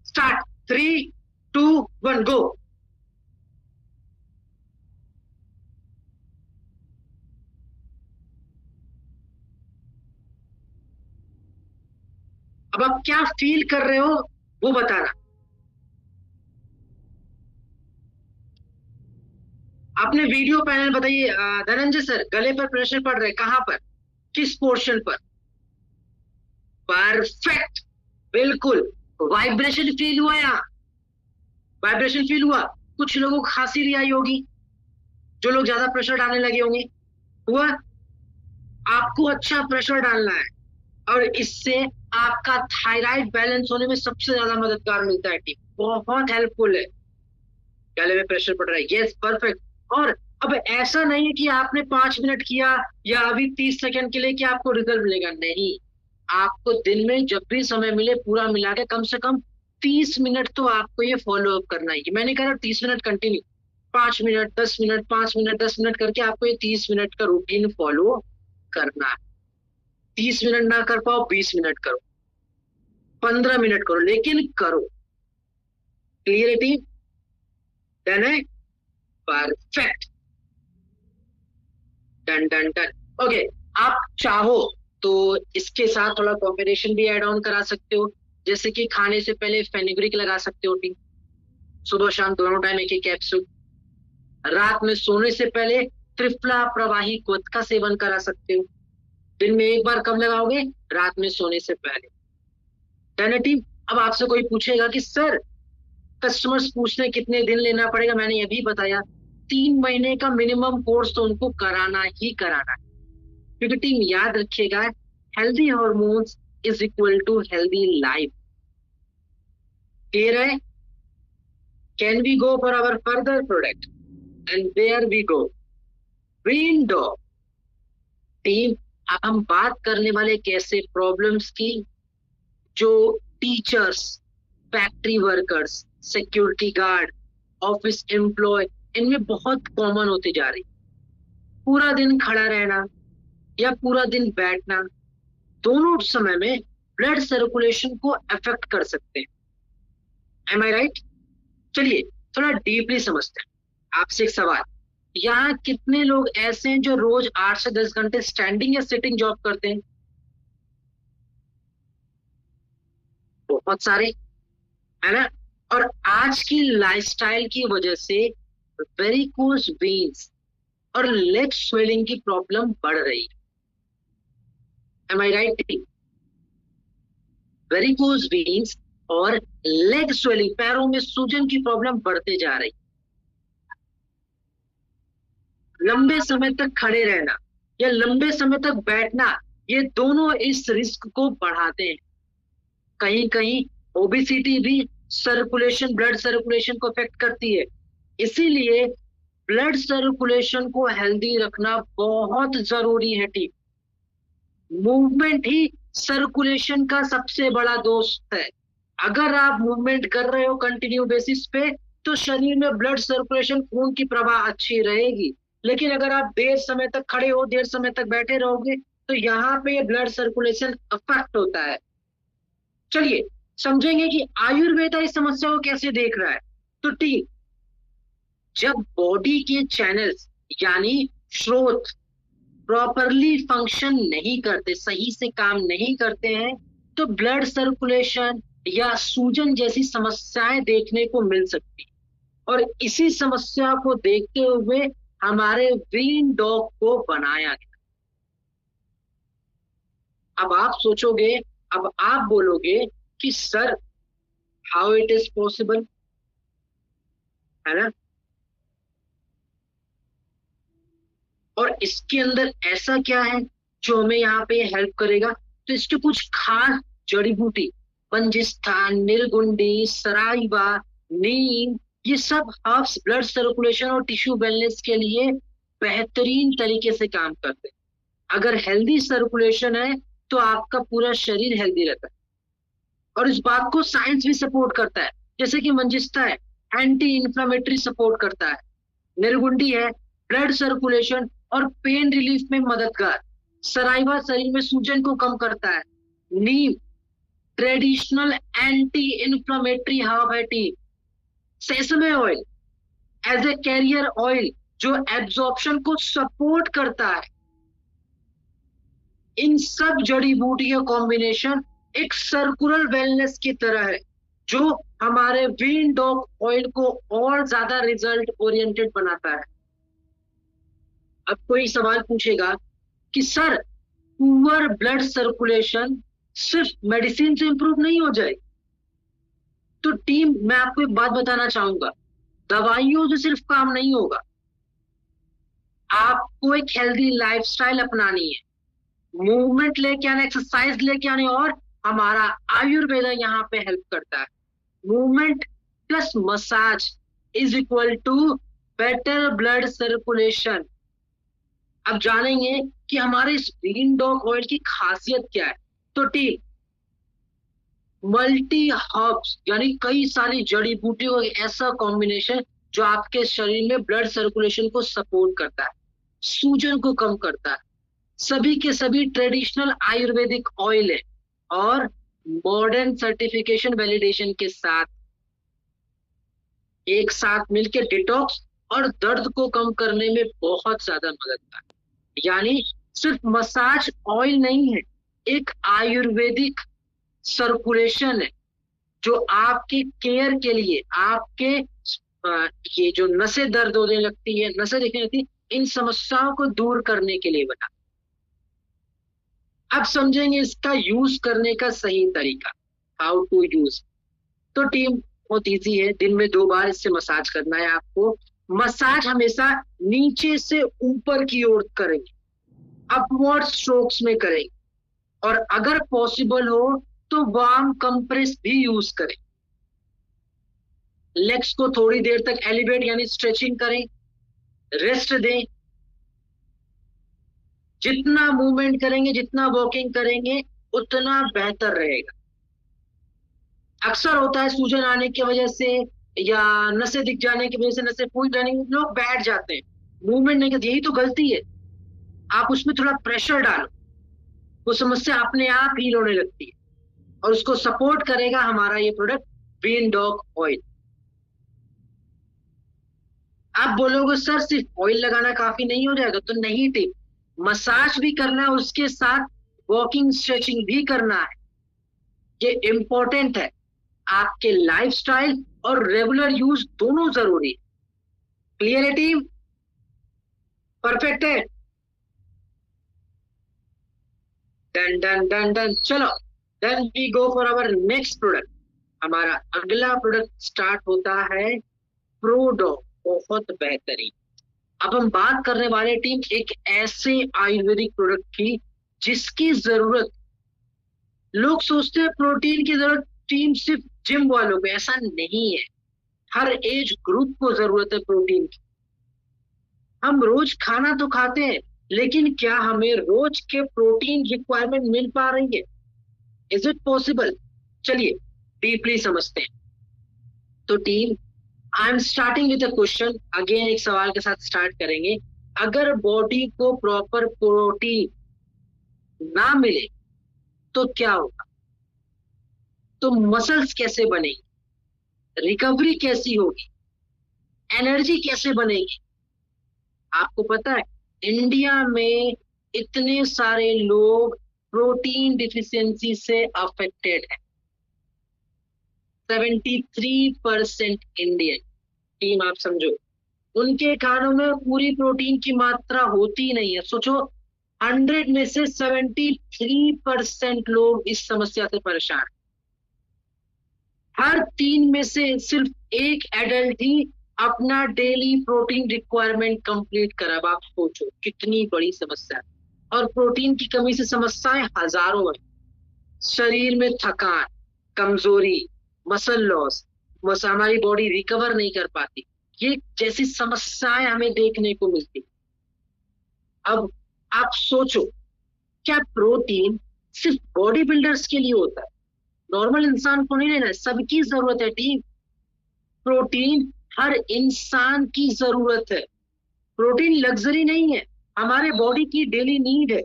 स्टार्ट, 3 2 1 गो। अब आप क्या फील कर रहे हो वो बताना। आपने वीडियो पैनल बताइए, धनंजय सर, गले पर प्रेशर पड़ रहा है, कहां पर, किस पोर्शन पर? परफेक्ट, बिल्कुल। वाइब्रेशन फील हुआ? यहाँ वाइब्रेशन फील हुआ? कुछ लोगों को खांसी भी आई होगी, जो लोग ज्यादा प्रेशर डालने लगे होंगे। हुआ? आपको अच्छा प्रेशर डालना है, और इससे आपका थायराइड बैलेंस होने में सबसे ज्यादा मददगार मिलता है टीम, बहुत हेल्पफुल है। गले में प्रेशर पड़ रहा है, यस परफेक्ट। और अब ऐसा नहीं है कि आपने 5 मिनट किया या अभी 30 सेकंड के लिए कि आपको रिजल्ट मिलेगा, नहीं। आपको दिन में जब भी समय मिले पूरा मिला के कम से कम 30 मिनट तो आपको ये फॉलो अप करना है। मैंने कहा 30 minute continue, 5 minute 10 minute 5 minute 10 minute करके आपको ये 30 मिनट का रूटीन फॉलो करना है। 30 मिनट ना कर पाओ 20 मिनट करो, 15 मिनट करो, लेकिन करो। क्लियरिटी? डन है? Perfect, done done done. Okay, आप चाहो तो इसके साथ थोड़ा कॉम्बिनेशन भी ऐड ऑन करा सकते हो, जैसे कि खाने से पहले फेनिग्रिक लगा सकते हो टीम, सुबह शाम दोनों टाइम एक एक कैप्सूल। रात में सोने से पहले त्रिफला प्रवाही क्वथ का सेवन करा सकते हो, दिन में एक बार कब लगाओगे? रात में सोने से पहले। डन है टीम? अब आपसे कोई पूछेगा कि सर, कस्टमर्स पूछ रहे कितने दिन लेना पड़ेगा, मैंने ये भी बताया 3 महीने का मिनिमम कोर्स तो उनको कराना ही कराना है, क्योंकि टीम याद रखिएगा, healthy hormones is equal to healthy life. Clear है? Can we go for our further product? And there we go, वेन डॉग। टीम, अब हम बात करने वाले एक ऐसे प्रॉब्लम्स की जो teachers, factory workers, security guard, office employ, इनमें बहुत कॉमन होती जा रही। पूरा दिन खड़ा रहना या पूरा दिन बैठना, दोनों समय में ब्लड सर्कुलेशन को अफेक्ट कर सकते हैं। एम आई राइट? चलिए थोड़ा डीपली समझते हैं। आपसे एक सवाल, यहाँ कितने लोग ऐसे हैं जो रोज 8 से 10 घंटे स्टैंडिंग या सिटिंग जॉब करते हैं? बहुत सारे, है ना? और आज की लाइफस्टाइल की वजह से वेरिकोज वेन्स और लेग स्वेलिंग की प्रॉब्लम बढ़ रही है। एम आई राइट? वेरिकोज वेन्स और लेग स्वेलिंग, पैरों में सूजन की प्रॉब्लम बढ़ते जा रही। लंबे समय तक खड़े रहना या लंबे समय तक बैठना, ये दोनों इस रिस्क को बढ़ाते हैं। कहीं कहीं ओबेसिटी भी सर्कुलेशन, ब्लड सर्कुलेशन को अफेक्ट करती है। इसीलिए ब्लड सर्कुलेशन को हेल्दी रखना बहुत जरूरी है टीम। मूवमेंट ही सर्कुलेशन का सबसे बड़ा दोस्त है। अगर आप मूवमेंट कर रहे हो कंटिन्यू बेसिस पे, तो शरीर में ब्लड सर्कुलेशन, खून की प्रवाह अच्छी रहेगी। लेकिन अगर आप देर समय तक खड़े हो, देर समय तक बैठे रहोगे, तो यहाँ पे ब्लड सर्कुलेशन अफेक्ट होता है। चलिए समझेंगे कि आयुर्वेदा इस समस्या को कैसे देख रहा है। तो टीम, जब बॉडी के चैनल्स यानी स्रोत प्रॉपरली फंक्शन नहीं करते, सही से काम नहीं करते हैं, तो ब्लड सर्कुलेशन या सूजन जैसी समस्याएं देखने को मिल सकती है। और इसी समस्या को देखते हुए हमारे वेन डॉग को बनाया गया। अब आप सोचोगे, अब आप बोलोगे कि sir, how it is possible, है ना? और इसके अंदर ऐसा क्या है जो हमें यहाँ पे हेल्प करेगा? तो इसके कुछ खास जड़ी बूटी, पंजिस्था, निर्गुंडी, सराइवा, नीम, ये सब हर्ब्स ब्लड सर्कुलेशन और टिश्यू वेलनेस के लिए बेहतरीन तरीके से काम करते हैं। अगर हेल्दी सर्कुलेशन है तो आपका पूरा शरीर हेल्दी रहता है। और इस बात को साइंस भी सपोर्ट करता है। जैसे कि मंजिस्ता है, एंटी इंफ्लेमेटरी सपोर्ट करता है। निर्गुंडी है, ब्लड सर्कुलेशन और पेन रिलीफ में मददगार। सराइवा शरीर में सूजन को कम करता है। Neem traditional anti inflammatory herb है team. Sesame oil as a carrier oil जो एब्जॉर्प्शन को सपोर्ट करता है। इन सब जड़ी बूटी का कॉम्बिनेशन एक सर्कुलर वेलनेस की तरह है, जो हमारे वेन डॉग ऑयल को और ज्यादा रिजल्ट ओरिएंटेड बनाता है। अब कोई सवाल पूछेगा कि सर, पुअर ब्लड सर्कुलेशन सिर्फ मेडिसिन से इंप्रूव नहीं हो जाए? तो टीम, मैं आपको एक बात बताना चाहूंगा, दवाइयों से सिर्फ काम नहीं होगा। आपको एक हेल्दी लाइफस्टाइल अपनानी है, मूवमेंट लेके आना, एक्सरसाइज लेके आने, और हमारा आयुर्वेदा यहाँ पे हेल्प करता है। Movement plus massage is equal to better blood circulation. अब जानेंगे कि हमारे इस वेन डॉग ऑयल की खासियत क्या है। तो टीम, मल्टी हर्ब्स यानी कई सारी जड़ी बूटियों का ऐसा कॉम्बिनेशन जो आपके शरीर में ब्लड सर्कुलेशन को सपोर्ट करता है, सूजन को कम करता है। सभी के सभी ट्रेडिशनल आयुर्वेदिक ऑयल है और मॉडर्न सर्टिफिकेशन वैलिडेशन के साथ एक साथ मिलकर डिटॉक्स और दर्द को कम करने में बहुत ज्यादा मददगार। यानी सिर्फ मसाज ऑयल नहीं है, एक आयुर्वेदिक सर्कुलेशन है जो आपके केयर के लिए, आपके ये जो नसें दर्द होने लगती है, नसें दिखने लगती है, इन समस्याओं को दूर करने के लिए बना। अब समझेंगे इसका यूज करने का सही तरीका, हाउ टू यूज। तो टीम, बहुत इजी है, दिन में 2 बार इससे मसाज करना है आपको। मसाज हमेशा नीचे से ऊपर की ओर करेंगे, अपवर्ड स्ट्रोक्स में करेंगे, और अगर पॉसिबल हो तो वार्म कंप्रेस भी यूज करें। लेग्स को थोड़ी देर तक एलिवेट यानी स्ट्रेचिंग करें, रेस्ट दें, जितना मूवमेंट करेंगे, जितना वॉकिंग करेंगे उतना बेहतर रहेगा। अक्सर होता है सूजन आने की वजह से या नसें दिख जाने की वजह से, नसें फूल जाने की, लोग बैठ जाते हैं, मूवमेंट नहीं करते। यही तो गलती है। आप उसमें थोड़ा प्रेशर डालो, वो समस्या अपने आप हील होने लगती है। और उसको सपोर्ट करेगा हमारा ये प्रोडक्ट वेन डॉग ऑयल। आप बोलोगे सर सिर्फ ऑयल लगाना काफी नहीं हो जाएगा, तो नहीं टिप, मसाज भी करना है, उसके साथ वॉकिंग स्ट्रेचिंग भी करना है। ये इंपॉर्टेंट है। आपके लाइफस्टाइल और रेगुलर यूज दोनों जरूरी है। क्लियर है टीम? परफेक्ट है। Done done done done. चलो then we go for our next product. हमारा अगला प्रोडक्ट स्टार्ट होता है प्रोडो। बहुत बेहतरीन। अब हम बात करने वाले टीम एक ऐसे आयुर्वेदिक प्रोडक्ट की जिसकी जरूरत, लोग सोचते हैं प्रोटीन की जरूरत टीम सिर्फ जिम वालों को, ऐसा नहीं है। हर एज ग्रुप को जरूरत है प्रोटीन की। हम रोज खाना तो खाते हैं, लेकिन क्या हमें रोज के प्रोटीन रिक्वायरमेंट मिल पा रही है? Is it possible? चलिए डीपली समझते हैं। तो team, I am starting with a question. Again एक सवाल के साथ स्टार्ट करेंगे। अगर बॉडी को प्रॉपर प्रोटीन ना मिले तो क्या होगा? तो मसल्स कैसे बनेगी, रिकवरी कैसी होगी, एनर्जी कैसे बनेगी? आपको पता है इंडिया में इतने सारे लोग प्रोटीन डिफिशियंसी से अफेक्टेड है। 73% इंडियन। टीम आप समझो, उनके खानों में पूरी प्रोटीन की मात्रा होती नहीं है। सोचो 100 में से 73% लोग इस समस्या से परेशान। हर 3 में से सिर्फ एक एडल्ट ही अपना डेली प्रोटीन रिक्वायरमेंट कंप्लीट करा। अब आप सोचो कितनी बड़ी समस्या है। और प्रोटीन की कमी से समस्याएं हजारों हैं। शरीर में थकान, कमजोरी, मसल लॉस, हमारी बॉडी रिकवर नहीं कर पाती, ये जैसी समस्याएं हमें देखने को मिलती। अब आप सोचो, क्या प्रोटीन सिर्फ बॉडी बिल्डर्स के लिए होता है? नॉर्मल इंसान को नहीं लेना है, सबकी जरूरत है टीम। प्रोटीन हर इंसान की जरूरत है। प्रोटीन लग्जरी नहीं है, हमारे बॉडी की डेली नीड है।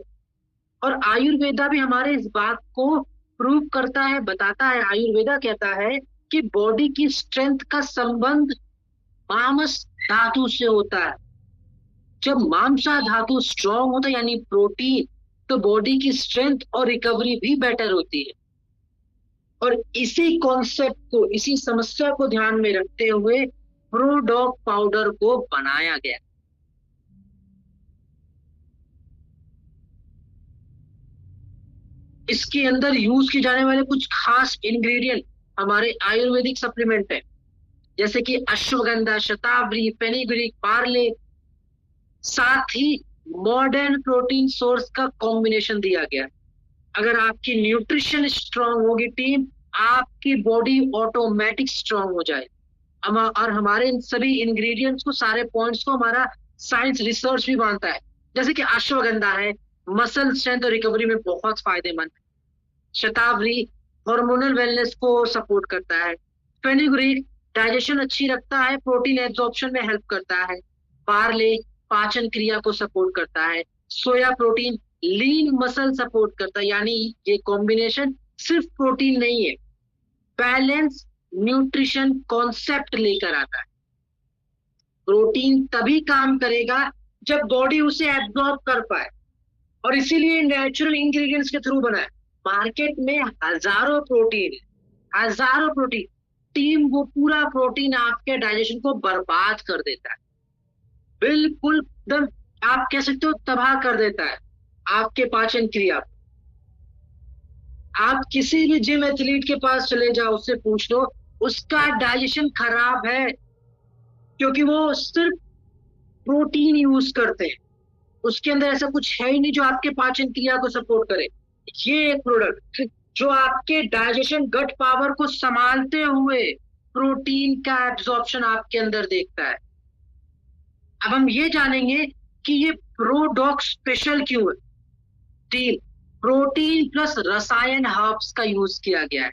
और आयुर्वेदा भी हमारे इस बात को प्रूव करता है, बताता है। आयुर्वेदा कहता है कि बॉडी की स्ट्रेंथ का संबंध मांस धातु से होता है। जब मांसा धातु स्ट्रांग होता है यानी प्रोटीन, तो बॉडी की स्ट्रेंथ और रिकवरी भी बेटर होती है। और इसी कॉन्सेप्ट को, इसी समस्या को ध्यान में रखते हुए प्रोडॉक पाउडर को बनाया गया। इसके अंदर यूज किए जाने वाले कुछ खास इंग्रेडिएंट हमारे आयुर्वेदिक सप्लीमेंट है, जैसे कि अश्वगंधा, शतावरी, फेनुग्रीक, पार्ले। साथ ही मॉडर्न प्रोटीन सोर्स का कॉम्बिनेशन दिया गया। अगर आपकी न्यूट्रिशन स्ट्रांग होगी टीम, आपकी बॉडी ऑटोमेटिक स्ट्रांग हो जाए। और हमारे इन सभी इंग्रेडिएंट्स को, सारे पॉइंट्स को हमारा साइंस रिसर्च भी मानता है। जैसे कि अश्वगंधा है, मसल स्ट्रेंथ और रिकवरी में बहुत फायदेमंद। शतावरी हार्मोनल वेलनेस को सपोर्ट करता है। फेनुग्रीक डाइजेशन अच्छी रखता है, प्रोटीन एब्जॉर्प्शन में हेल्प करता है। पार्ले पाचन क्रिया को सपोर्ट करता है। Soya protein lean muscle support करता है। यानी ये कॉम्बिनेशन सिर्फ प्रोटीन नहीं है, बैलेंस न्यूट्रिशन कॉन्सेप्ट लेकर आता है। प्रोटीन तभी काम करेगा जब बॉडी उसे एब्जॉर्ब कर पाए, और इसीलिए नेचुरल इंग्रेडिएंट्स के थ्रू बना है। मार्केट में हजारों प्रोटीन, हजारों प्रोटीन टीम, वो पूरा प्रोटीन आपके डाइजेशन को बर्बाद कर देता है। बिल्कुल एकदम आप कह सकते हो तबाह कर देता है आपके पाचन क्रिया। आप किसी भी जिम एथलीट के पास चले जाओ, उससे पूछ लो, उसका डाइजेशन खराब है क्योंकि वो सिर्फ प्रोटीन यूज करते हैं। उसके अंदर ऐसा कुछ है ही नहीं जो आपके पाचन क्रिया को सपोर्ट करे। ये एक प्रोडक्ट जो आपके डाइजेशन गट पावर को संभालते हुए प्रोटीन का एब्जॉर्प्शन आपके अंदर देखता है। अब हम ये जानेंगे कि ये प्रोडॉक्स स्पेशल क्यों है। टीम, प्रोटीन प्लस रसायन हर्ब्स का यूज किया गया है,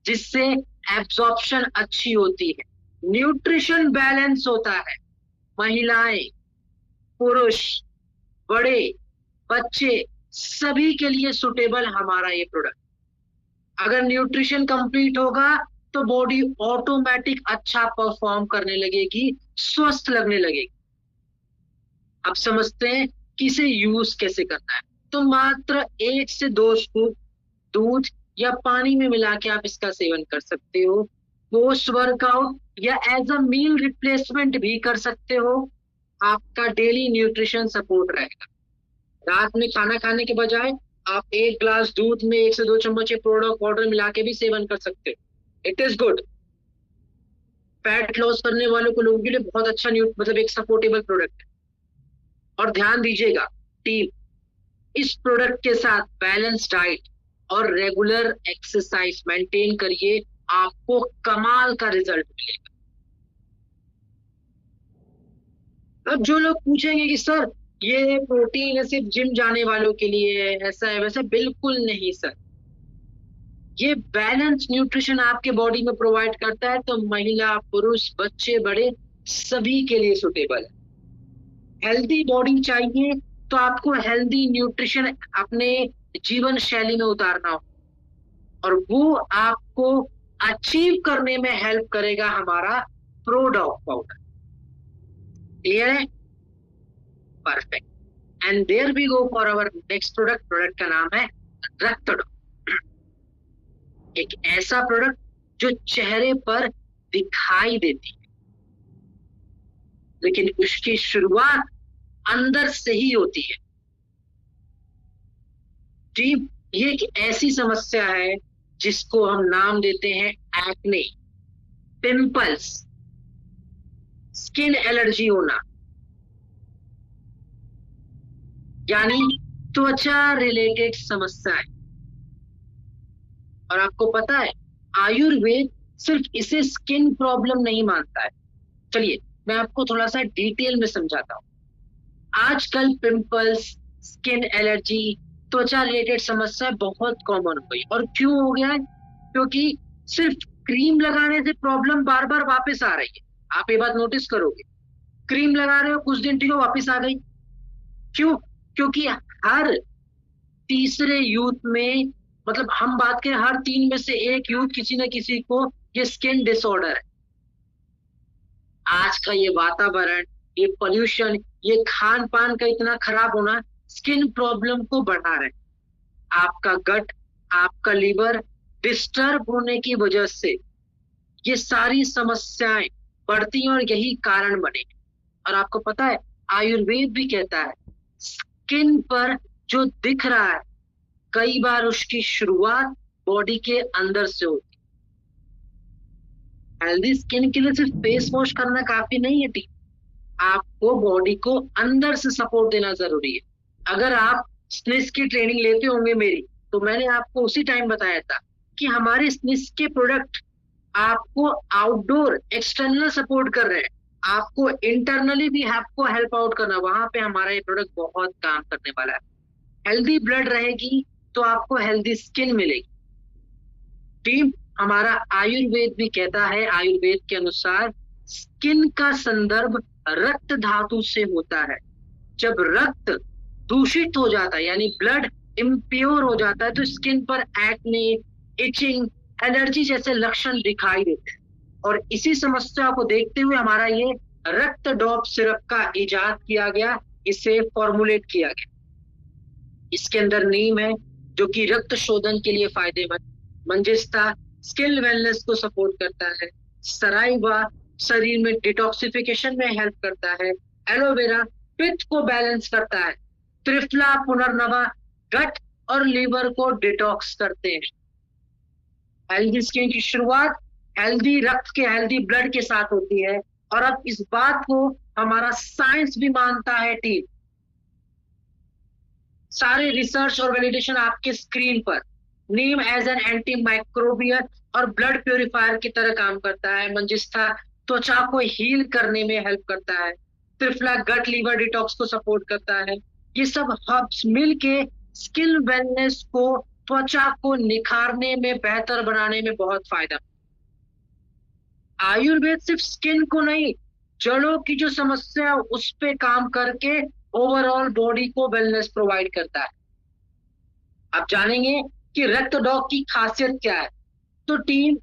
जिससे एब्जॉर्प्शन अच्छी होती है, न्यूट्रिशन बैलेंस होता है, महिलाएं, पुरुष, बड़े, बच्चे सभी के लिए सुटेबल हमारा ये प्रोडक्ट। अगर न्यूट्रिशन कंप्लीट होगा तो बॉडी ऑटोमेटिक अच्छा परफॉर्म करने लगेगी, स्वस्थ लगने लगेगी। अब समझते हैं कि इसे यूज कैसे करना है। तो मात्र 1 से 2 स्कूप दूध या पानी में मिला के आप इसका सेवन कर सकते हो। पोस्ट वर्कआउट या एज अ मील रिप्लेसमेंट भी कर सकते हो। आपका डेली न्यूट्रिशन सपोर्ट रहेगा। रात में खाना खाने के बजाय आप 1 ग्लास दूध में 1 से 2 चम्मच प्रोडक्ट पाउडर मिला के भी सेवन कर सकते हो। It is good. Fat loss करने वालों को लोगों के लिए बहुत अच्छा मतलब एक सपोर्टेबल प्रोडक्ट है। और ध्यान दीजिएगा टीम, इस प्रोडक्ट के साथ बैलेंस डाइट और रेगुलर एक्सरसाइज मेंटेन करिए, आपको कमाल का रिजल्ट मिलेगा। अब जो लोग पूछेंगे कि सर ये प्रोटीन है सिर्फ जिम जाने वालों के लिए है, ऐसा है वैसा, बिल्कुल नहीं सर। ये बैलेंस न्यूट्रिशन आपके बॉडी में प्रोवाइड करता है, तो महिला, पुरुष, बच्चे, बड़े सभी के लिए सुटेबल है। हेल्दी बॉडी चाहिए तो आपको हेल्दी न्यूट्रिशन अपने जीवन शैली में उतारना हो, और वो आपको अचीव करने में हेल्प करेगा हमारा प्रोडॉक पाउडर। क्लियर है? Perfect. And there we go for our next product. Product का नाम है रक्तडॉक। एक ऐसा प्रोडक्ट जो चेहरे पर दिखाई देती है, लेकिन उसकी शुरुआत अंदर से ही होती है। टीम, ये एक ऐसी समस्या है जिसको हम नाम देते हैं एक्ने, पिंपल्स, स्किन एलर्जी होना, यानी त्वचा रिलेटेड समस्याएं। और आपको पता है आयुर्वेद सिर्फ इसे स्किन प्रॉब्लम नहीं मानता है। चलिए मैं आपको थोड़ा सा डिटेल में समझाता हूं। आजकल पिंपल्स, स्किन एलर्जी, त्वचा रिलेटेड समस्या बहुत कॉमन हो गई। और क्यों हो गया है? क्योंकि सिर्फ क्रीम लगाने से प्रॉब्लम बार बार वापस आ रही है। आप ये बात नोटिस करोगे, क्रीम लगा रहे हो, कुछ दिन ठीक हो, वापस आ गई। क्यों? क्योंकि हर तीसरे यूथ में, मतलब हम बात करें हर 3 में से 1 यूथ किसी न किसी को ये स्किन डिसऑर्डर है। आज का ये वातावरण, ये पोल्यूशन, ये खान पान का इतना खराब होना स्किन प्रॉब्लम को बढ़ा रहे हैं। आपका गट, आपका लीवर डिस्टर्ब होने की वजह से ये सारी समस्याएं बढ़ती हैं और यही कारण बने। और आपको पता है आयुर्वेद भी कहता है स्किन पर जो दिख रहा है कई बार उसकी शुरुआत बॉडी के अंदर से होती है। हेल्दी स्किन के लिए सिर्फ फेस वॉश करना काफी नहीं है टीम, आपको बॉडी को अंदर से सपोर्ट देना जरूरी है। अगर आप स्निस की ट्रेनिंग लेते होंगे मेरी, तो मैंने आपको उसी टाइम बताया था कि हमारे स्निस के प्रोडक्ट आपको आउटडोर एक्सटर्नल सपोर्ट कर रहे हैं, आपको इंटरनली भी आपको हेल्प आउट करना, वहां पे हमारा ये प्रोडक्ट बहुत काम करने वाला है। हेल्दी ब्लड रहेगी तो आपको हेल्दी स्किन मिलेगी। टीम, हमारा आयुर्वेद भी कहता है, आयुर्वेद के अनुसार स्किन का संदर्भ रक्त धातु से होता है। जब रक्त दूषित हो जाता है यानी ब्लड इम्प्योर हो जाता है, तो स्किन पर एक्ने, इचिंग, एलर्जी जैसे लक्षण दिखाई देते हैं। और इसी समस्या को देखते हुए हमारा ये रक्तडॉप सिरप का इजाद किया गया, इसे फॉर्मुलेट किया गया। इसके अंदर नीम है जो कि रक्त शोधन के लिए फायदेमंद, मंजिस्ता स्किन वेलनेस को सपोर्ट करता है, सराइवा शरीर में डिटॉक्सिफिकेशन में हेल्प करता है, एलोवेरा पित्त को बैलेंस करता है, त्रिफला पुनर्नवा गट और लीवर को डिटॉक्स करते हैं। हेल्दी स्किन की शुरुआत हेल्दी रक्त के, हेल्दी ब्लड के साथ होती है। और अब इस बात को हमारा साइंस भी मानता है टीम। सारे रिसर्च और वैलिडेशन आपके स्क्रीन पर। नीम एज एन एंटी माइक्रोबियल और ब्लड प्योरीफायर की तरह काम करता है। मंजिस्ता त्वचा को हील करने में हेल्प करता है। त्रिफला गट लीवर डिटॉक्स को सपोर्ट करता है। ये सब हर्ब्स मिलके स्किन वेलनेस को, त्वचा को निखारने में, बेहतर बनाने में बहुत फायदा। आयुर्वेद सिर्फ स्किन को नहीं, जड़ों की जो समस्या है उस पे काम करके ओवरऑल बॉडी को वेलनेस प्रोवाइड करता है। आप जानेंगे कि रक्त डॉग की खासियत क्या है। तो टीम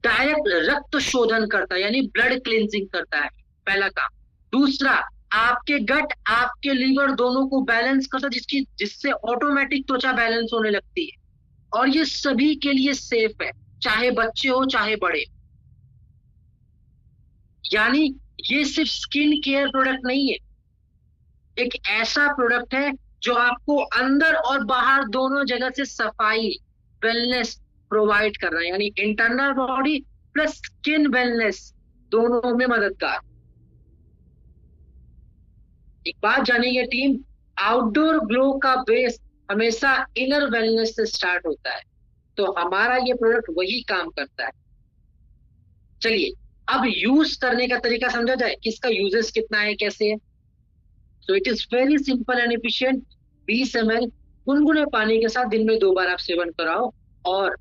डायरेक्ट रक्त शोधन करता है, यानी ब्लड क्लींजिंग करता है, पहला काम। दूसरा, आपके गट, आपके लीवर दोनों को बैलेंस करता है, जिससे ऑटोमेटिक त्वचा बैलेंस होने लगती है। और ये सभी के लिए सेफ है, चाहे बच्चे हो चाहे बड़े। यानी ये सिर्फ स्किन केयर प्रोडक्ट नहीं है, एक ऐसा प्रोडक्ट है जो आपको अंदर और बाहर दोनों जगह से सफाई, वेलनेस प्रोवाइड कर रहा है, यानी internal body plus skin wellness दोनों में मददगार। एक बात जानिए टीम, आउटडोर ग्लो का बेस हमेशा इनर वेलनेस से स्टार्ट होता है, तो हमारा ये प्रोडक्ट वही काम करता है। चलिए अब यूज करने का तरीका समझा जाए कि इसका यूजेस कितना है, कैसे है। So it is very simple and efficient. 20 ml गुनगुने पानी के साथ दिन में 2 बार आप सेवन कराओ, और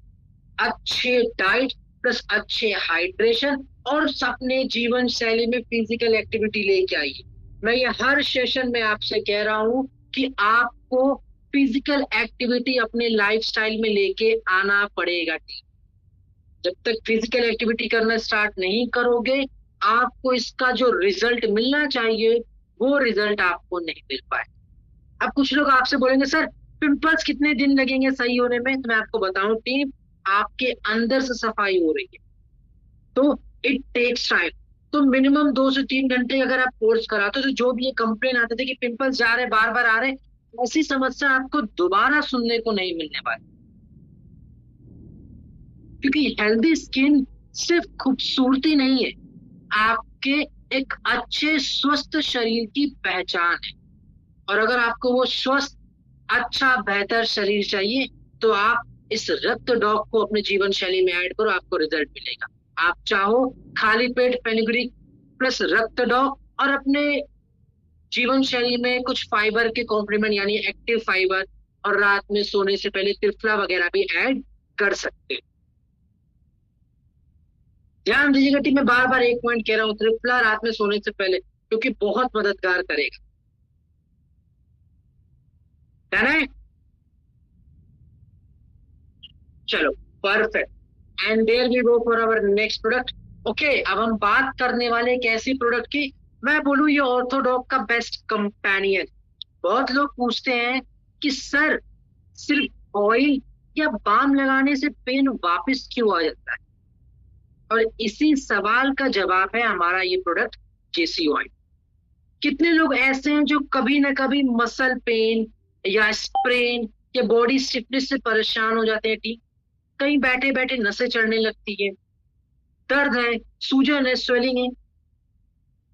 अच्छे डाइट प्लस अच्छे हाइड्रेशन और अपने जीवन शैली में फिजिकल एक्टिविटी लेके आइए। मैं ये हर सेशन में आपसे कह रहा हूं कि आपको फिजिकल एक्टिविटी अपने लाइफस्टाइल में लेके आना पड़ेगा। जब तक फिजिकल एक्टिविटी करना स्टार्ट नहीं करोगे, आपको इसका जो रिजल्ट मिलना चाहिए वो रिजल्ट आपको नहीं मिल पाए। अब कुछ लोग आपसे बोलेंगे सर पिंपल्स कितने दिन लगेंगे सही होने में, तो मैं आपको बताऊं टीम, आपके अंदर से सफाई हो रही है तो इट टेक्स टाइम। तो मिनिमम 2 से 3 घंटे अगर आप कोर्स कराते हो, तो जो भी ये कंप्लेन आते थे कि पिंपल्स जा रहे बार बार आ रहे, ऐसी समस्या आपको दोबारा सुनने को नहीं मिलने वाली। क्योंकि हेल्दी स्किन सिर्फ खूबसूरती नहीं है, आपके एक अच्छे स्वस्थ शरीर की पहचान है। और अगर आपको वो स्वस्थ, अच्छा, बेहतर शरीर चाहिए तो आप इस रक्त डॉग को अपने जीवन शैली में ऐड करो, आपको रिजल्ट मिलेगा। आप चाहो खाली पेट फेनुग्रीक प्लस रक्त डॉग और अपने जीवन शैली में कुछ फाइबर के कॉम्प्लीमेंट यानी एक्टिव फाइबर, और रात में सोने से पहले त्रिफला वगैरह भी ऐड कर सकते हैं। ध्यान दीजिएगा टीम, मैं बार बार एक पॉइंट कह रहा हूं, त्रिफला रात में सोने से पहले, क्योंकि बहुत मददगार करेगा। है ना? चलो perfect. And there we go for our next product. Okay, अब हम बात करने वाले एक ऐसी प्रोडक्ट की, मैं बोलूं ये ऑर्थोडॉक का बेस्ट कंपेनियन। बहुत लोग पूछते हैं कि सर सिर्फ ऑयल या बाम लगाने से पेन वापस क्यों आ जाता है, और इसी सवाल का जवाब है हमारा ये प्रोडक्ट जेसी ऑयल। कितने लोग ऐसे हैं जो कभी ना कभी मसल पेन या स्प्रेन या बॉडी स्टिफनेस से परेशान हो जाते हैं टी, कहीं बैठे बैठे नसें चढ़ने लगती है, दर्द है, सूजन है, स्वेलिंग है।